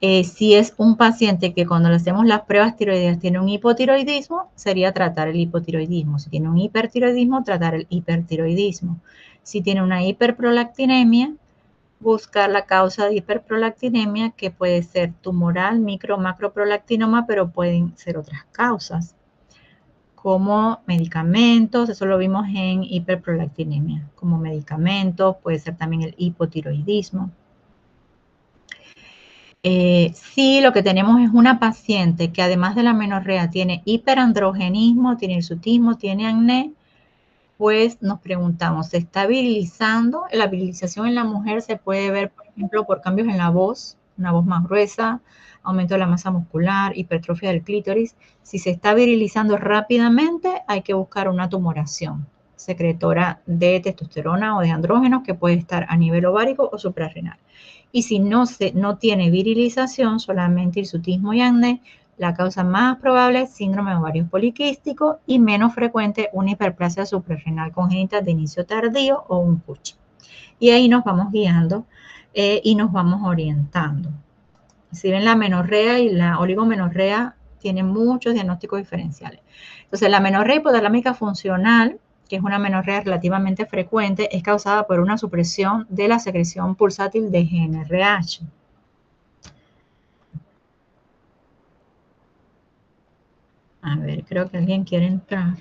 Si es un paciente que cuando le hacemos las pruebas tiroideas tiene un hipotiroidismo, sería tratar el hipotiroidismo. Si tiene un hipertiroidismo, tratar el hipertiroidismo. Si tiene una hiperprolactinemia, buscar la causa de hiperprolactinemia, que puede ser tumoral, micro, macroprolactinoma, pero pueden ser otras causas, como medicamentos, eso lo vimos en hiperprolactinemia, como medicamentos, puede ser también el hipotiroidismo. Si lo que tenemos es una paciente que además de la amenorrea tiene hiperandrogenismo, tiene hirsutismo, tiene acné, pues nos preguntamos, ¿se está virilizando? La virilización en la mujer se puede ver, por ejemplo, por cambios en la voz, una voz más gruesa, aumento de la masa muscular, hipertrofia del clítoris. Si se está virilizando rápidamente, hay que buscar una tumoración secretora de testosterona o de andrógenos que puede estar a nivel ovárico o suprarrenal. Y si no tiene virilización, solamente hirsutismo y acné, la causa más probable es síndrome de ovario poliquístico y menos frecuente una hiperplasia suprarrenal congénita de inicio tardío o un CUCH. Y ahí nos vamos guiando y nos vamos orientando. Si ven, la amenorrea y la oligomenorrea tienen muchos diagnósticos diferenciales. Entonces, la amenorrea hipotalámica funcional, que es una amenorrea relativamente frecuente, es causada por una supresión de la secreción pulsátil de GnRH. A ver, creo que alguien quiere entrar.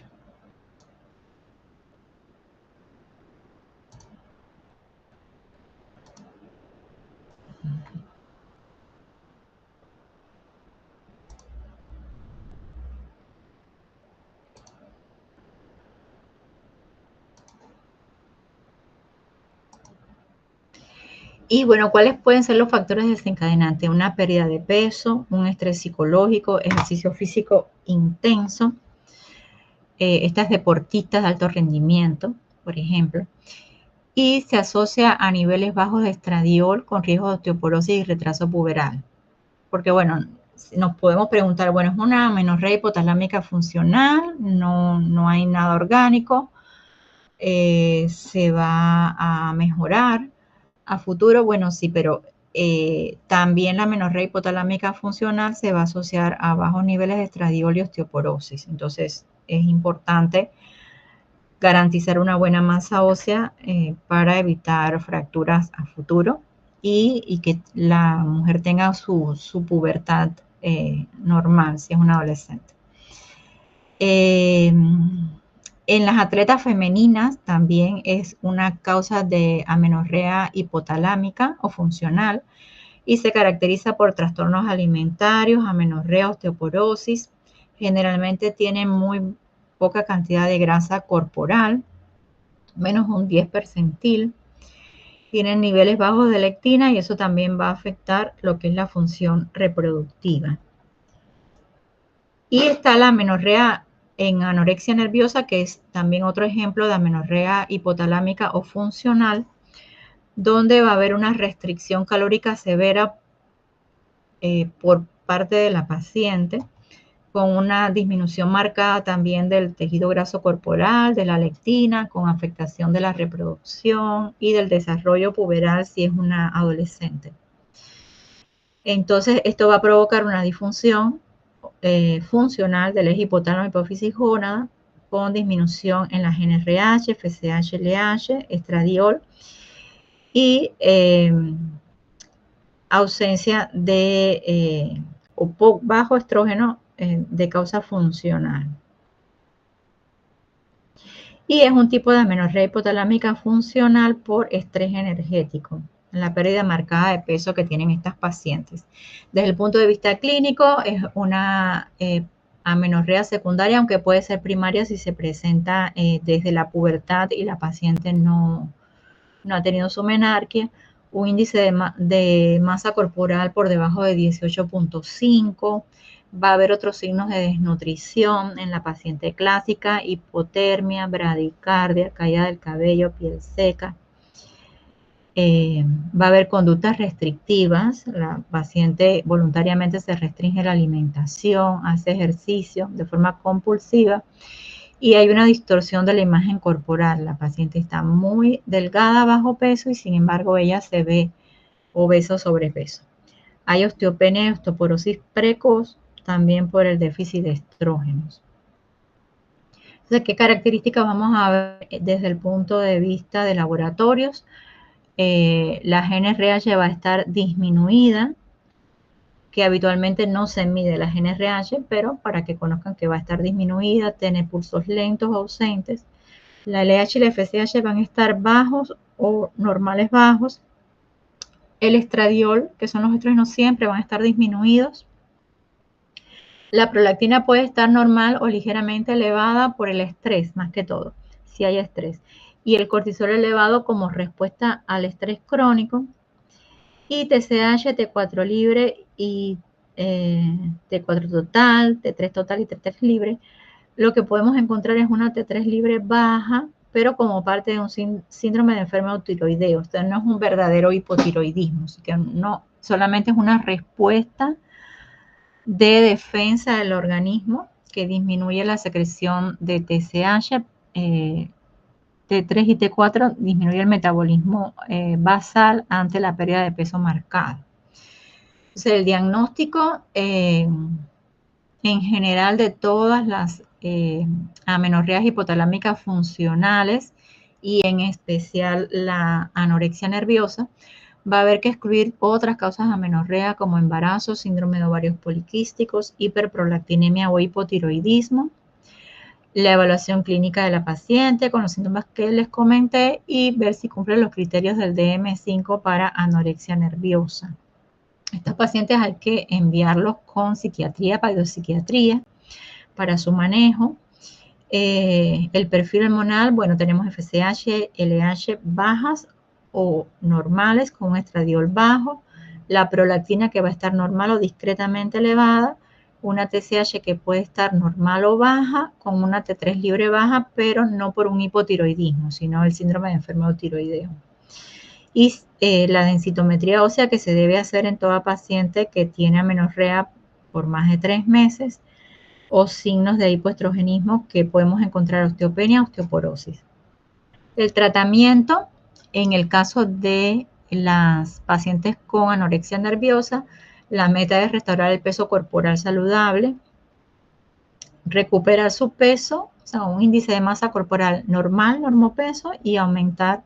Y bueno, ¿cuáles pueden ser los factores desencadenantes? Una pérdida de peso, un estrés psicológico, ejercicio físico intenso. Estas deportistas de alto rendimiento, por ejemplo. Y se asocia a niveles bajos de estradiol con riesgo de osteoporosis y retraso puberal. Porque bueno, nos podemos preguntar, bueno, ¿es una amenorrea hipotalámica funcional? No hay nada orgánico. se va a mejorar a futuro. Bueno, sí, pero también la amenorrea hipotalámica funcional se va a asociar a bajos niveles de estradiol y osteoporosis. Entonces, es importante garantizar una buena masa ósea para evitar fracturas a futuro y que la mujer tenga su pubertad normal si es una adolescente. En las atletas femeninas también es una causa de amenorrea hipotalámica o funcional y se caracteriza por trastornos alimentarios, amenorrea, osteoporosis. Generalmente tienen muy poca cantidad de grasa corporal, menos un 10 percentil. Tienen niveles bajos de lectina y eso también va a afectar lo que es la función reproductiva. Y está la amenorrea en anorexia nerviosa, que es también otro ejemplo de amenorrea hipotalámica o funcional, donde va a haber una restricción calórica severa por parte de la paciente, con una disminución marcada también del tejido graso corporal, de la lectina, con afectación de la reproducción y del desarrollo puberal si es una adolescente. Entonces, esto va a provocar una disfunción funcional del eje hipotálamo, hipófisis, gónada, con disminución en las NRH, FSH, LH, estradiol y ausencia de o bajo estrógeno de causa funcional. Y es un tipo de amenorrea hipotalámica funcional por estrés energético, la pérdida marcada de peso que tienen estas pacientes. Desde el punto de vista clínico, es una amenorrea secundaria, aunque puede ser primaria si se presenta desde la pubertad y la paciente no ha tenido su menarquia. Un índice de masa corporal por debajo de 18.5. Va a haber otros signos de desnutrición en la paciente clásica: hipotermia, bradicardia, caída del cabello, piel seca. Va a haber conductas restrictivas. La paciente voluntariamente se restringe la alimentación, hace ejercicio de forma compulsiva. Y hay una distorsión de la imagen corporal. La paciente está muy delgada, bajo peso, y sin embargo ella se ve obesa o sobrepeso. Hay osteopenia y osteoporosis precoz, también por el déficit de estrógenos. Entonces, ¿qué características vamos a ver desde el punto de vista de laboratorios? La GNRH va a estar disminuida, que habitualmente no se mide la GNRH, pero para que conozcan que va a estar disminuida, tiene pulsos lentos o ausentes. La LH y la FSH van a estar bajos o normales bajos. El estradiol, que son los estrógenos, siempre van a estar disminuidos. La prolactina puede estar normal o ligeramente elevada por el estrés, más que todo, si hay estrés. Y el cortisol elevado como respuesta al estrés crónico. Y TSH, T4 libre y T4 total, T3 total y T3 libre. Lo que podemos encontrar es una T3 libre baja, pero como parte de un síndrome de enfermo tiroideo. O sea, no es un verdadero hipotiroidismo, así que no, solamente es una respuesta de defensa del organismo que disminuye la secreción de TSH, T3 y T4, disminuye el metabolismo basal ante la pérdida de peso marcada. Entonces, el diagnóstico en general de todas las amenorreas hipotalámicas funcionales y en especial la anorexia nerviosa, va a haber que excluir otras causas de amenorrea como embarazo, síndrome de ovarios poliquísticos, hiperprolactinemia o hipotiroidismo, la evaluación clínica de la paciente con los síntomas que les comenté y ver si cumple los criterios del DM5 para anorexia nerviosa. Estos pacientes hay que enviarlos con psiquiatría, pseudopsiquiatría, para su manejo. El perfil hormonal, bueno, tenemos FSH, LH bajas o normales con un estradiol bajo, la prolactina que va a estar normal o discretamente elevada, una TSH que puede estar normal o baja, con una T3 libre baja, pero no por un hipotiroidismo, sino el síndrome de enfermo tiroideo. Y la densitometría ósea que se debe hacer en toda paciente que tiene amenorrea por más de 3 meses o signos de hipoestrogenismo que podemos encontrar osteopenia, osteoporosis. El tratamiento, en el caso de las pacientes con anorexia nerviosa, la meta es restaurar el peso corporal saludable, recuperar su peso, o sea, un índice de masa corporal normal, normopeso, y aumentar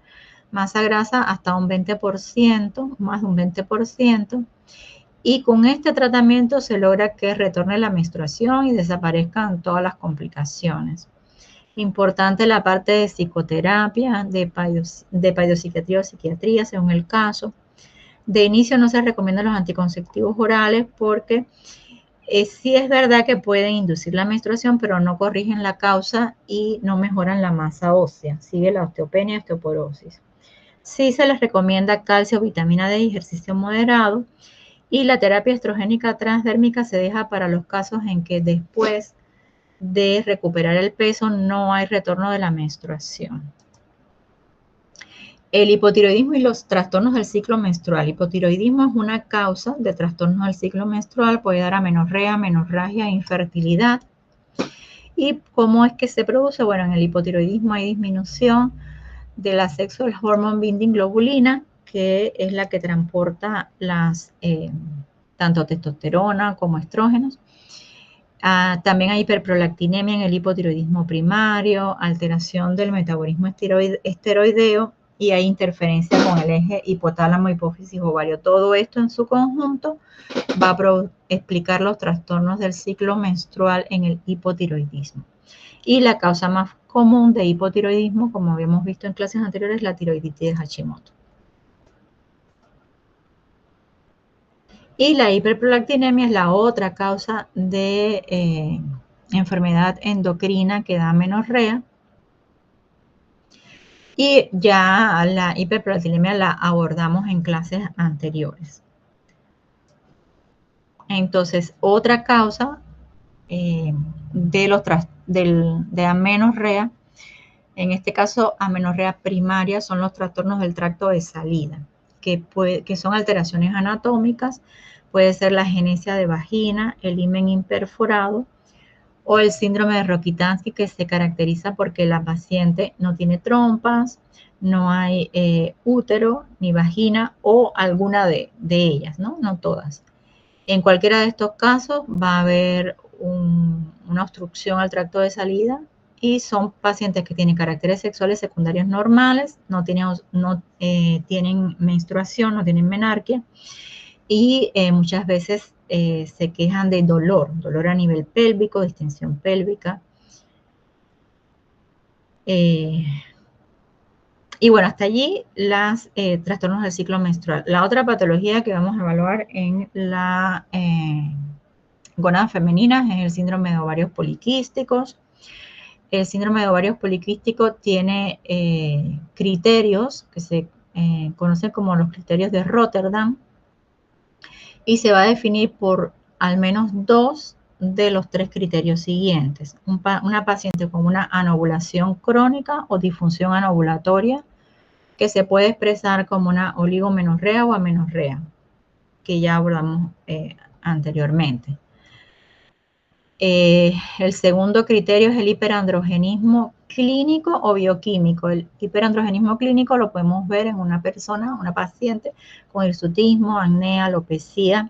masa grasa hasta un 20%, más de un 20%. Y con este tratamiento se logra que retorne la menstruación y desaparezcan todas las complicaciones. Importante la parte de psicoterapia, de psiquiatría o psiquiatría, según el caso. De inicio no se recomiendan los anticonceptivos orales porque sí es verdad que pueden inducir la menstruación, pero no corrigen la causa y no mejoran la masa ósea. Sigue la osteopenia y osteoporosis. Sí se les recomienda calcio, vitamina D y ejercicio moderado. Y la terapia estrogénica transdérmica se deja para los casos en que después de recuperar el peso no hay retorno de la menstruación. El hipotiroidismo y los trastornos del ciclo menstrual. Hipotiroidismo es una causa de trastornos del ciclo menstrual, puede dar amenorrea, menorragia, infertilidad. ¿Y cómo es que se produce? Bueno, en el hipotiroidismo hay disminución de la sexual hormone binding globulina, que es la que transporta las tanto testosterona como estrógenos. También hay hiperprolactinemia en el hipotiroidismo primario, alteración del metabolismo esteroideo y hay interferencia con el eje hipotálamo, hipófisis, ovario. Todo esto en su conjunto va a explicar los trastornos del ciclo menstrual en el hipotiroidismo. Y la causa más común de hipotiroidismo, como habíamos visto en clases anteriores, es la tiroiditis de Hashimoto. Y la hiperprolactinemia es la otra causa de enfermedad endocrina que da amenorrea. Y ya la hiperprolactinemia la abordamos en clases anteriores. Entonces, otra causa de amenorrea, en este caso amenorrea primaria, son los trastornos del tracto de salida, que son alteraciones anatómicas. Puede ser la agenesia de vagina, el himen imperforado o el síndrome de Rokitansky, que se caracteriza porque la paciente no tiene trompas, no hay útero ni vagina o alguna de ellas, ¿no? No todas. En cualquiera de estos casos va a haber una obstrucción al tracto de salida y son pacientes que tienen caracteres sexuales secundarios normales, no tienen menstruación, no tienen menarquia y muchas veces se quejan de dolor a nivel pélvico, distensión pélvica. Y bueno, hasta allí los trastornos del ciclo menstrual. La otra patología que vamos a evaluar en la gonadas femeninas es el síndrome de ovarios poliquísticos. El síndrome de ovarios poliquísticos tiene criterios que se conocen como los criterios de Rotterdam y se va a definir por al menos 2 de los 3 criterios siguientes. Una paciente con una anovulación crónica o disfunción anovulatoria que se puede expresar como una oligomenorrea o amenorrea, que ya abordamos anteriormente. El segundo criterio es el hiperandrogenismo clínico o bioquímico. El hiperandrogenismo clínico lo podemos ver en una persona, una paciente con hirsutismo, acné, alopecia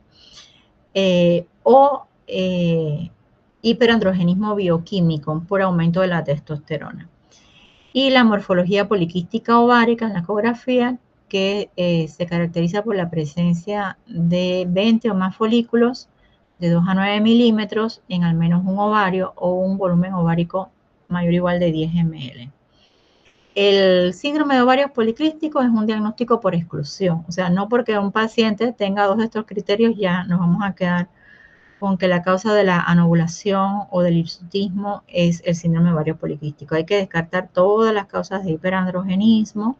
o hiperandrogenismo bioquímico por aumento de la testosterona. Y la morfología poliquística ovárica en la ecografía, que se caracteriza por la presencia de 20 o más folículos de 2 a 9 milímetros en al menos un ovario o un volumen ovárico mayor o igual de 10 ml. El síndrome de ovarios poliquísticos es un diagnóstico por exclusión, o sea, no porque un paciente tenga 2 de estos criterios ya nos vamos a quedar con que la causa de la anovulación o del hirsutismo es el síndrome de ovarios poliquísticos. Hay que descartar todas las causas de hiperandrogenismo,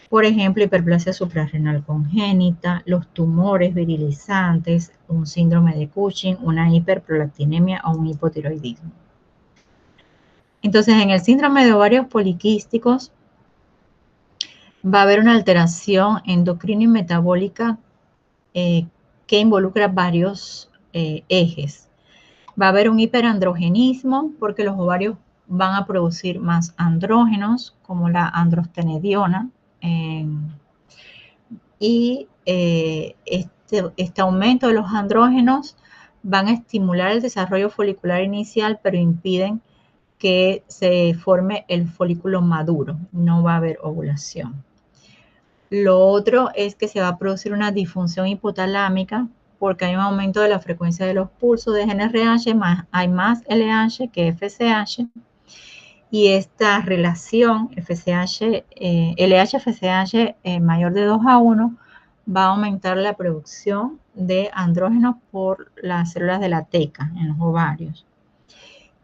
por ejemplo, hiperplasia suprarrenal congénita, los tumores virilizantes, un síndrome de Cushing, una hiperprolactinemia o un hipotiroidismo. Entonces, en el síndrome de ovarios poliquísticos va a haber una alteración endocrina y metabólica que involucra varios ejes. Va a haber un hiperandrogenismo porque los ovarios van a producir más andrógenos, como la androstenediona, y este aumento de los andrógenos van a estimular el desarrollo folicular inicial, pero impiden que se forme el folículo maduro, no va a haber ovulación. Lo otro es que se va a producir una disfunción hipotalámica porque hay un aumento de la frecuencia de los pulsos de GnRH, hay más LH que FSH, y esta relación LH-FSH mayor de 2:1 va a aumentar la producción de andrógenos por las células de la teca en los ovarios.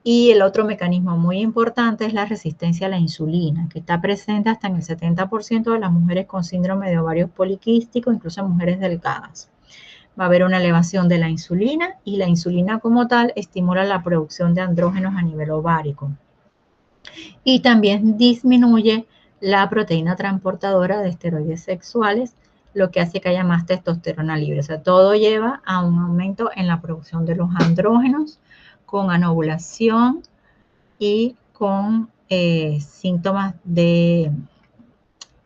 Y el otro mecanismo muy importante es la resistencia a la insulina, que está presente hasta en el 70% de las mujeres con síndrome de ovarios poliquísticos, incluso en mujeres delgadas. Va a haber una elevación de la insulina y la insulina como tal estimula la producción de andrógenos a nivel ovárico. Y también disminuye la proteína transportadora de esteroides sexuales, lo que hace que haya más testosterona libre. O sea, todo lleva a un aumento en la producción de los andrógenos con anovulación y con síntomas de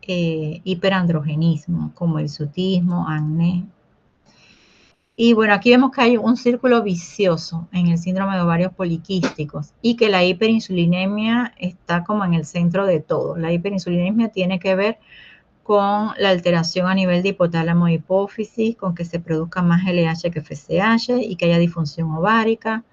hiperandrogenismo, como hirsutismo, acné. Y bueno, aquí vemos que hay un círculo vicioso en el síndrome de ovarios poliquísticos y que la hiperinsulinemia está como en el centro de todo. La hiperinsulinemia tiene que ver con la alteración a nivel de hipotálamo y hipófisis, con que se produzca más LH que FSH y que haya disfunción ovárica.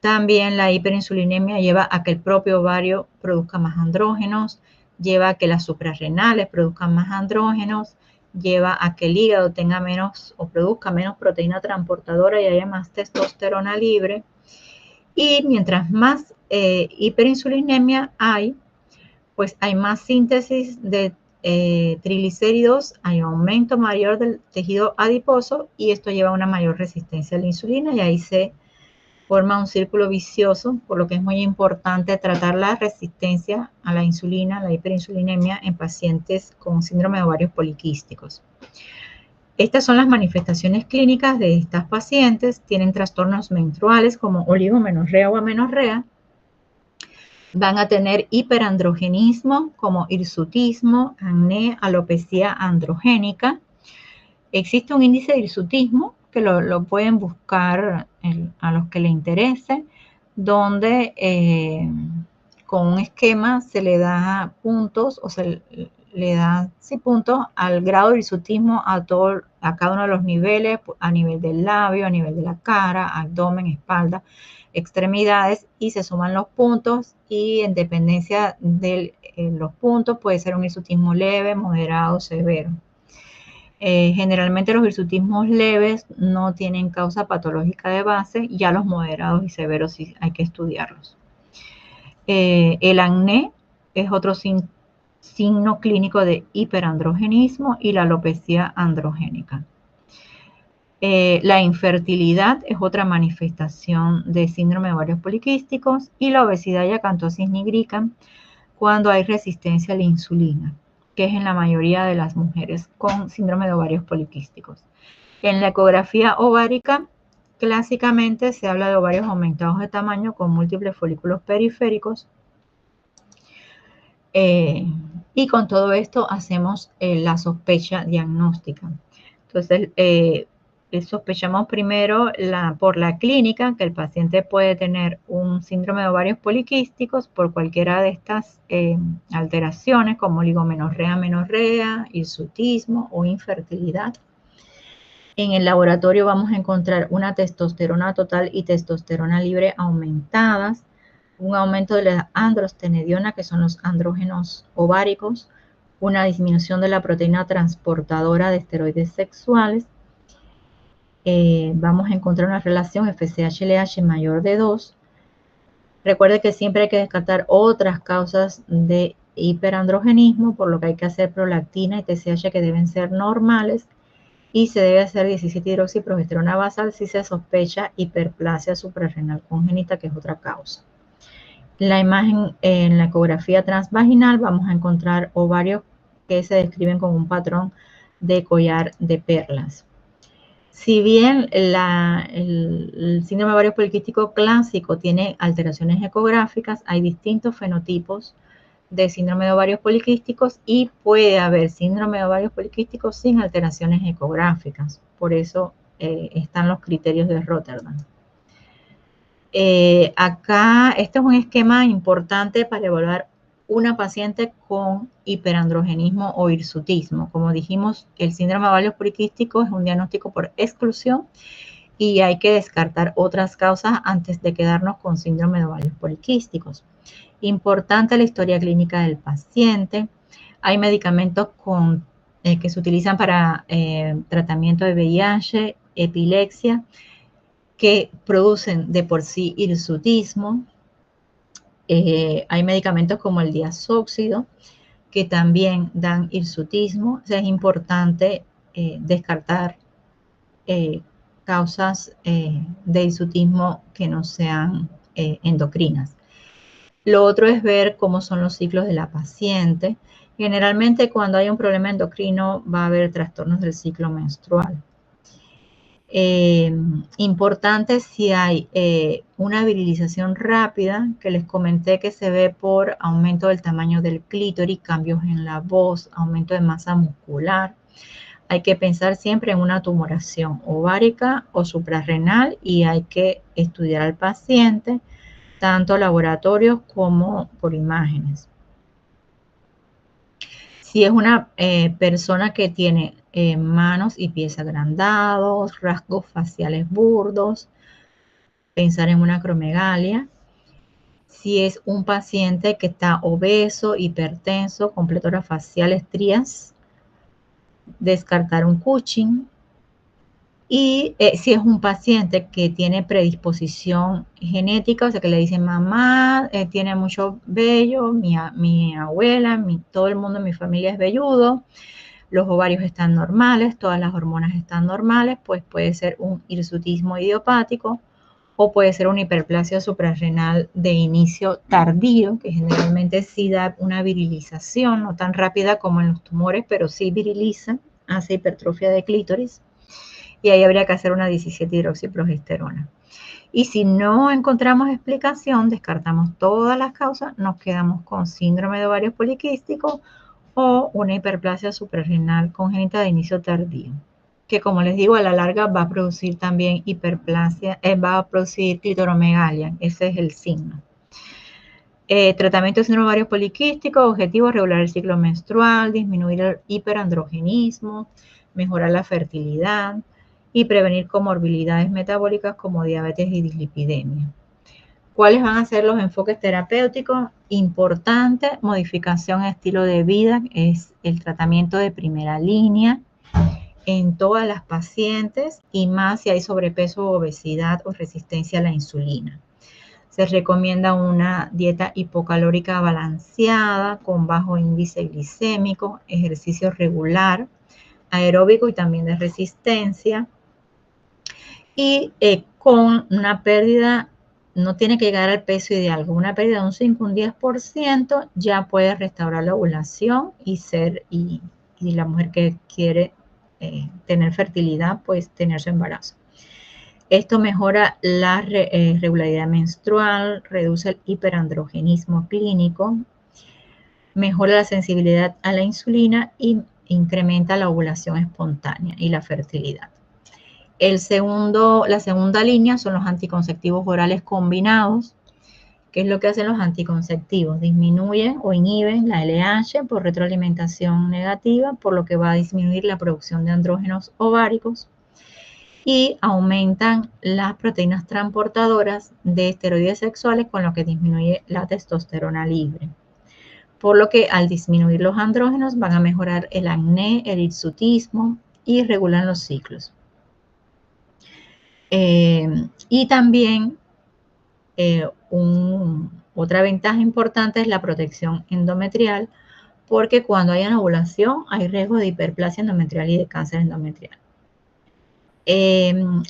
También la hiperinsulinemia lleva a que el propio ovario produzca más andrógenos, lleva a que las suprarrenales produzcan más andrógenos, lleva a que el hígado tenga menos o produzca menos proteína transportadora y haya más testosterona libre. Y mientras más hiperinsulinemia hay, pues hay más síntesis de triglicéridos, hay un aumento mayor del tejido adiposo y esto lleva a una mayor resistencia a la insulina y ahí se forma un círculo vicioso, por lo que es muy importante tratar la resistencia a la insulina, la hiperinsulinemia en pacientes con síndrome de ovarios poliquísticos. Estas son las manifestaciones clínicas de estas pacientes. Tienen trastornos menstruales como oligomenorrea o amenorrea. Van a tener hiperandrogenismo como hirsutismo, acné, alopecia androgénica. Existe un índice de hirsutismo que lo pueden buscar a los que les interese, donde con un esquema se le da puntos o se le da puntos al grado de hirsutismo a cada uno de los niveles, a nivel del labio, a nivel de la cara, abdomen, espalda, extremidades, y se suman los puntos y en dependencia de los puntos puede ser un hirsutismo leve, moderado, severo. Generalmente los hirsutismos leves no tienen causa patológica de base, ya los moderados y severos sí hay que estudiarlos. El acné es otro signo clínico de hiperandrogenismo y la alopecia androgénica. La infertilidad es otra manifestación de síndrome de ovarios poliquísticos y la obesidad y acantosis nigricans cuando hay resistencia a la insulina, que es en la mayoría de las mujeres con síndrome de ovarios poliquísticos. En la ecografía ovárica, clásicamente se habla de ovarios aumentados de tamaño con múltiples folículos periféricos. Y con todo esto hacemos la sospecha diagnóstica. Entonces, sospechamos primero por la clínica que el paciente puede tener un síndrome de ovarios poliquísticos por cualquiera de estas alteraciones como oligomenorrea, amenorrea, hirsutismo o infertilidad. En el laboratorio vamos a encontrar una testosterona total y testosterona libre aumentadas, un aumento de la androstenediona, que son los andrógenos ováricos, una disminución de la proteína transportadora de esteroides sexuales. Vamos a encontrar una relación FSH-LH mayor de 2. Recuerde que siempre hay que descartar otras causas de hiperandrogenismo, por lo que hay que hacer prolactina y TSH que deben ser normales y se debe hacer 17-hidroxiprogesterona basal si se sospecha hiperplasia suprarrenal congénita, que es otra causa. La imagen en la ecografía transvaginal vamos a encontrar ovarios que se describen con un patrón de collar de perlas. Si bien el síndrome de ovario poliquístico clásico tiene alteraciones ecográficas, hay distintos fenotipos de síndrome de ovarios poliquísticos y puede haber síndrome de ovarios poliquísticos sin alteraciones ecográficas. Por eso están los criterios de Rotterdam. Acá, este es un esquema importante para evaluar una paciente con hiperandrogenismo o hirsutismo. Como dijimos, el síndrome de ovarios poliquísticos es un diagnóstico por exclusión y hay que descartar otras causas antes de quedarnos con síndrome de ovarios poliquísticos. Importante la historia clínica del paciente. Hay medicamentos que se utilizan para tratamiento de VIH, epilepsia, que producen de por sí hirsutismo. Hay medicamentos como el diazóxido que también dan hirsutismo. O sea, es importante descartar causas de hirsutismo que no sean endocrinas. Lo otro es ver cómo son los ciclos de la paciente. Generalmente cuando hay un problema endocrino va a haber trastornos del ciclo menstrual. Importante si hay una virilización rápida, que les comenté que se ve por aumento del tamaño del clítoris, cambios en la voz, aumento de masa muscular. Hay que pensar siempre en una tumoración ovárica o suprarrenal y hay que estudiar al paciente, tanto laboratorios como por imágenes. Si es una persona que tiene manos y pies agrandados, rasgos faciales burdos, pensar en una acromegalia. Si es un paciente que está obeso, hipertenso, con pletora facial, estrías, descartar un Cushing. Y si es un paciente que tiene predisposición genética, o sea que le dicen mamá, tiene mucho vello, mi abuela, todo el mundo en mi familia es velludo, los ovarios están normales, todas las hormonas están normales, pues puede ser un hirsutismo idiopático o puede ser una hiperplasia suprarrenal de inicio tardío, que generalmente sí da una virilización, no tan rápida como en los tumores, pero sí viriliza, hace hipertrofia de clítoris. Y ahí habría que hacer una 17-hidroxiprogesterona. Y si no encontramos explicación, descartamos todas las causas, nos quedamos con síndrome de ovarios poliquísticos o una hiperplasia suprarrenal congénita de inicio tardío, que como les digo, a la larga va a producir también hiperplasia, va a producir clitoromegalia, ese es el signo. Tratamiento de síndrome de ovarios poliquísticos, objetivo regular el ciclo menstrual, disminuir el hiperandrogenismo, mejorar la fertilidad y prevenir comorbilidades metabólicas como diabetes y dislipidemia. ¿Cuáles van a ser los enfoques terapéuticos? Importante, modificación de estilo de vida, es el tratamiento de primera línea en todas las pacientes y más si hay sobrepeso, obesidad o resistencia a la insulina. Se recomienda una dieta hipocalórica balanceada con bajo índice glicémico, ejercicio regular, aeróbico y también de resistencia. Y con una pérdida, no tiene que llegar al peso ideal, con una pérdida de un 5, un 10%, ya puede restaurar la ovulación y la mujer que quiere tener fertilidad, pues tener su embarazo. Esto mejora la regularidad menstrual, reduce el hiperandrogenismo clínico, mejora la sensibilidad a la insulina y incrementa la ovulación espontánea y la fertilidad. La segunda línea son los anticonceptivos orales combinados. ¿Qué es lo que hacen los anticonceptivos? Disminuyen o inhiben la LH por retroalimentación negativa, por lo que va a disminuir la producción de andrógenos ováricos y aumentan las proteínas transportadoras de esteroides sexuales, con lo que disminuye la testosterona libre. Por lo que al disminuir los andrógenos van a mejorar el acné, el hirsutismo y regulan los ciclos. Y también otra ventaja importante es la protección endometrial, porque cuando hay una ovulación hay riesgo de hiperplasia endometrial y de cáncer endometrial.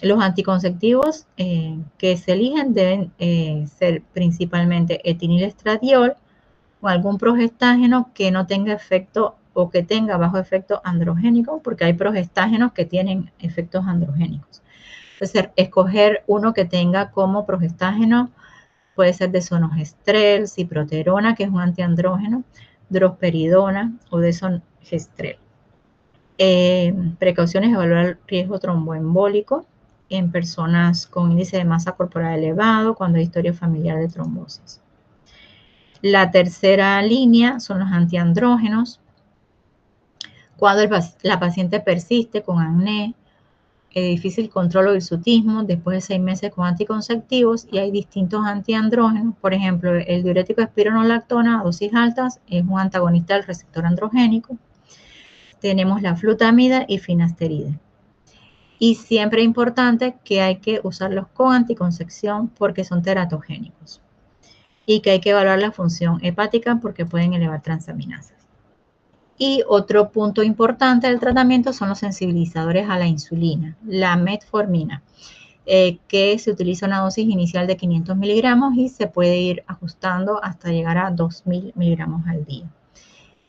Los anticonceptivos que se eligen deben ser principalmente etinilestradiol o algún progestágeno que no tenga efecto o que tenga bajo efecto androgénico, porque hay progestágenos que tienen efectos androgénicos. Entonces, escoger uno que tenga como progestágeno puede ser desonogestrel, ciproterona, que es un antiandrógeno, drosperidona o desogestrel. Precauciones: evaluar el riesgo tromboembólico en personas con índice de masa corporal elevado, cuando hay historia familiar de trombosis. La tercera línea son los antiandrógenos. Cuando la paciente persiste con acné, difícil control o hirsutismo después de 6 meses con anticonceptivos, y hay distintos antiandrógenos. Por ejemplo, el diurético espironolactona a dosis altas es un antagonista del receptor androgénico. Tenemos la flutamida y finasterida. Y siempre es importante que hay que usarlos con anticoncepción porque son teratogénicos. Y que hay que evaluar la función hepática porque pueden elevar transaminasas. Y otro punto importante del tratamiento son los sensibilizadores a la insulina, la metformina, que se utiliza una dosis inicial de 500 miligramos y se puede ir ajustando hasta llegar a 2000 miligramos al día.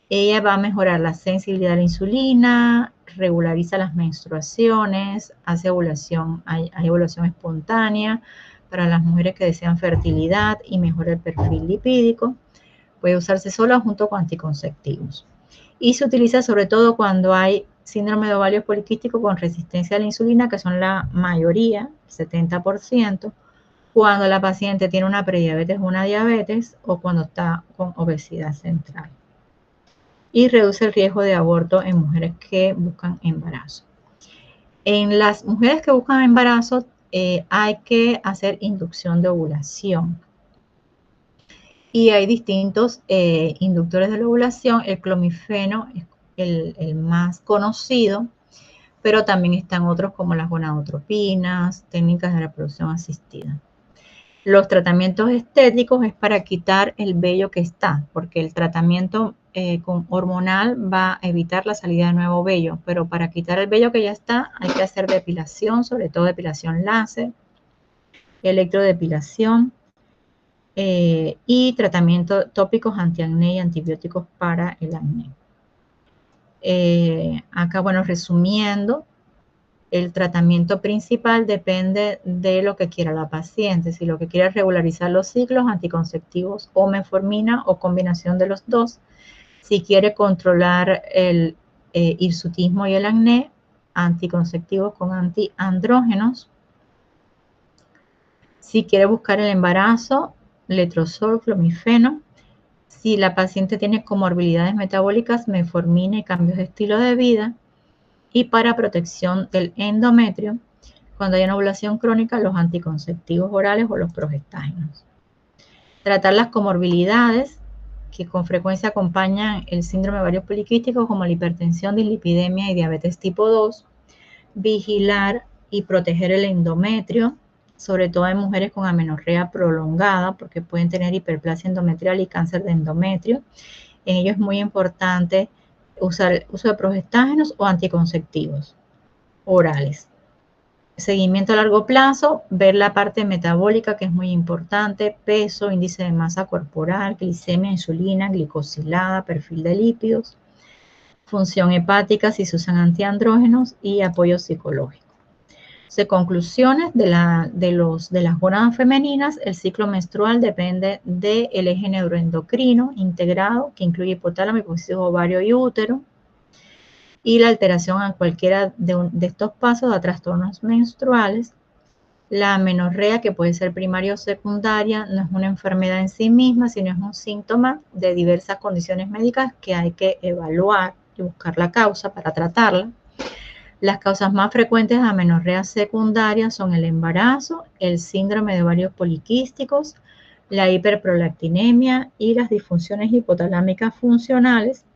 Ella va a mejorar la sensibilidad a la insulina, regulariza las menstruaciones, hace ovulación, hay ovulación espontánea para las mujeres que desean fertilidad y mejora el perfil lipídico. Puede usarse sola junto con anticonceptivos. Y se utiliza sobre todo cuando hay síndrome de ovario poliquístico con resistencia a la insulina, que son la mayoría, 70%, cuando la paciente tiene una prediabetes o una diabetes, o cuando está con obesidad central. Y reduce el riesgo de aborto en mujeres que buscan embarazo. En las mujeres que buscan embarazo hay que hacer inducción de ovulación. Y hay distintos inductores de la ovulación. El clomifeno es el más conocido, pero también están otros como las gonadotropinas, técnicas de reproducción asistida. Los tratamientos estéticos es para quitar el vello que está, porque el tratamiento con hormonal va a evitar la salida de nuevo vello, pero para quitar el vello que ya está hay que hacer depilación, sobre todo depilación láser, electrodepilación, y tratamientos tópicos antiacné y antibióticos para el acné. Acá, bueno, resumiendo, el tratamiento principal depende de lo que quiera la paciente. Si lo que quiere es regularizar los ciclos, anticonceptivos o metformina o combinación de los dos. Si quiere controlar el hirsutismo y el acné, anticonceptivos con antiandrógenos. Si quiere buscar el embarazo, letrozol, clomifeno. Si la paciente tiene comorbilidades metabólicas, metformina y cambios de estilo de vida. Y para protección del endometrio, cuando hay una ovulación crónica, los anticonceptivos orales o los progestágenos. Tratar las comorbilidades que con frecuencia acompañan el síndrome de ovario poliquístico, como la hipertensión, dislipidemia y diabetes tipo 2. Vigilar y proteger el endometrio, sobre todo en mujeres con amenorrea prolongada, porque pueden tener hiperplasia endometrial y cáncer de endometrio. En ello es muy importante usar el uso de progestágenos o anticonceptivos orales. Seguimiento a largo plazo, ver la parte metabólica, que es muy importante: peso, índice de masa corporal, glicemia, insulina, glicosilada, perfil de lípidos, función hepática si se usan antiandrógenos, y apoyo psicológico. Conclusiones de las gónadas femeninas: el ciclo menstrual depende del eje neuroendocrino integrado, que incluye hipotálamo, hipófisis, ovario y útero, y la alteración a cualquiera de estos pasos da trastornos menstruales. La amenorrea, que puede ser primaria o secundaria, no es una enfermedad en sí misma, sino es un síntoma de diversas condiciones médicas que hay que evaluar y buscar la causa para tratarla. Las causas más frecuentes de amenorrea secundaria son el embarazo, el síndrome de ovarios poliquísticos, la hiperprolactinemia y las disfunciones hipotalámicas funcionales,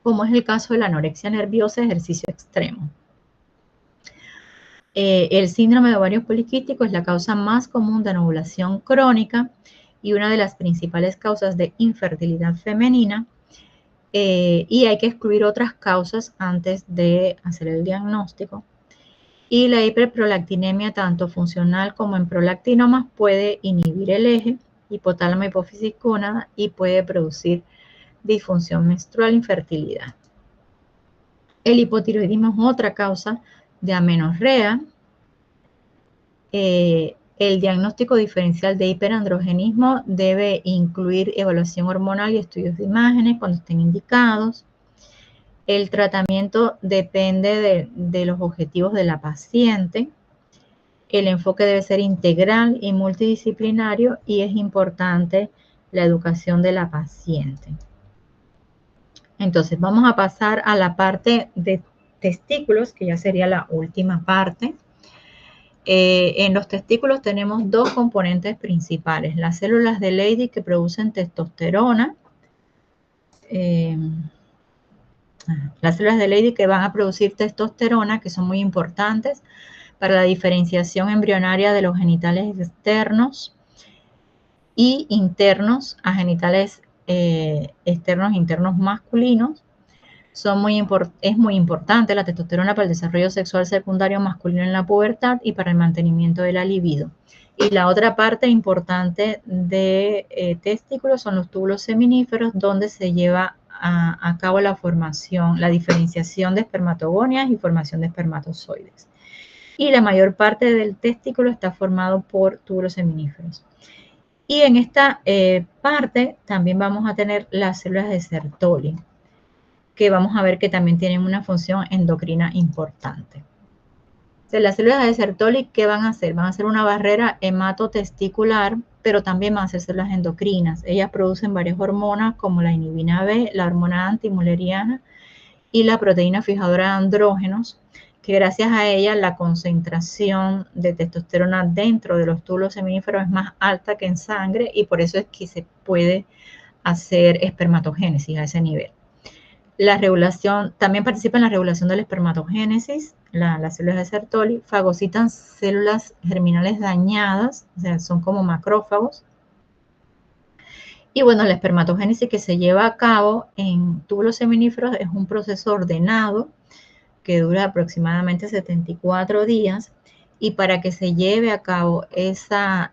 como es el caso de la anorexia nerviosa, ejercicio extremo. El síndrome de ovarios poliquísticos es la causa más común de anovulación crónica y una de las principales causas de infertilidad femenina. Y hay que excluir otras causas antes de hacer el diagnóstico. Y la hiperprolactinemia, tanto funcional como en prolactinomas, puede inhibir el eje hipotálamo, hipófisis, gónada, y puede producir disfunción menstrual, infertilidad. El hipotiroidismo es otra causa de amenorrea. El diagnóstico diferencial de hiperandrogenismo debe incluir evaluación hormonal y estudios de imágenes cuando estén indicados. El tratamiento depende de los objetivos de la paciente. El enfoque debe ser integral y multidisciplinario y es importante la educación de la paciente. Entonces, vamos a pasar a la parte de testículos, que ya sería la última parte. En los testículos tenemos dos componentes principales, las células de Leydig que producen testosterona, las células de Leydig que van a producir testosterona, que son muy importantes para la diferenciación embrionaria de los genitales externos y internos a genitales externos e internos masculinos. Es muy importante la testosterona para el desarrollo sexual secundario masculino en la pubertad y para el mantenimiento de la libido. Y la otra parte importante de testículos son los túbulos seminíferos, donde se lleva a cabo la formación, la diferenciación de espermatogonias y formación de espermatozoides. Y la mayor parte del testículo está formado por túbulos seminíferos. Y en esta parte también vamos a tener las células de Sertoli, que vamos a ver que también tienen una función endocrina importante. Entonces, las células de Sertoli, ¿qué van a hacer? Van a hacer una barrera hematotesticular, pero también van a ser células endocrinas. Ellas producen varias hormonas como la inhibina B, la hormona antimuleriana y la proteína fijadora de andrógenos, que gracias a ella la concentración de testosterona dentro de los túbulos seminíferos es más alta que en sangre y por eso es que se puede hacer espermatogénesis a ese nivel. La regulación, también participa en la regulación de la espermatogénesis, las células de Sertoli, fagocitan células germinales dañadas, o sea, son como macrófagos. Y bueno, la espermatogénesis que se lleva a cabo en túbulos seminíferos es un proceso ordenado que dura aproximadamente 74 días y para que se lleve a cabo esa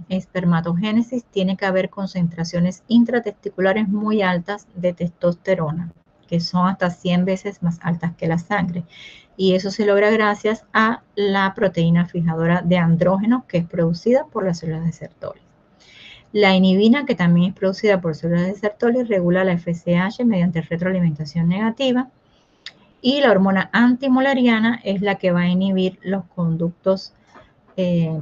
espermatogénesis tiene que haber concentraciones intratesticulares muy altas de testosterona, que son hasta 100 veces más altas que la sangre. Y eso se logra gracias a la proteína fijadora de andrógenos que es producida por las células de Sertoli. La inhibina, que también es producida por células de Sertoli, regula la FSH mediante retroalimentación negativa. Y la hormona antimuleriana es la que va a inhibir los conductos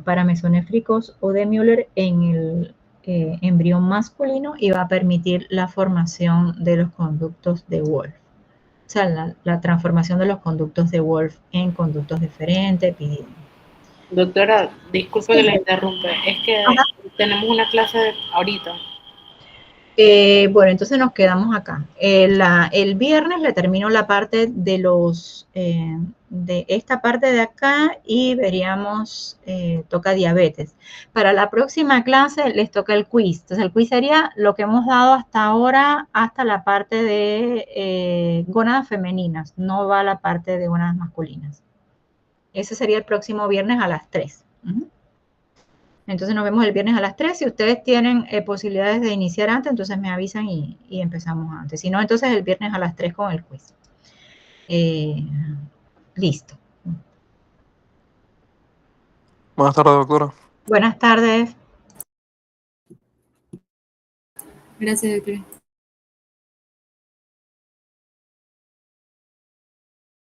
paramesonéfricos o de Müller en el embrión masculino y va a permitir la formación de los conductos de Wolff. O sea, la transformación de los conductos de Wolff en conductos deferentes, epidídimo. Doctora, disculpe que la interrumpa, es que tenemos una clase ahorita. Bueno, entonces nos quedamos acá. El viernes le termino la parte de de esta parte de acá y veríamos, toca diabetes. Para la próxima clase les toca el quiz. Entonces el quiz sería lo que hemos dado hasta ahora, hasta la parte de gónadas femeninas. No va a la parte de gónadas masculinas. Ese sería el próximo viernes a las 3. Entonces nos vemos el viernes a las 3. Si ustedes tienen posibilidades de iniciar antes, entonces me avisan y empezamos antes. Si no, entonces el viernes a las 3 con el quiz. Listo. Buenas tardes, doctora. Buenas tardes. Gracias, doctora.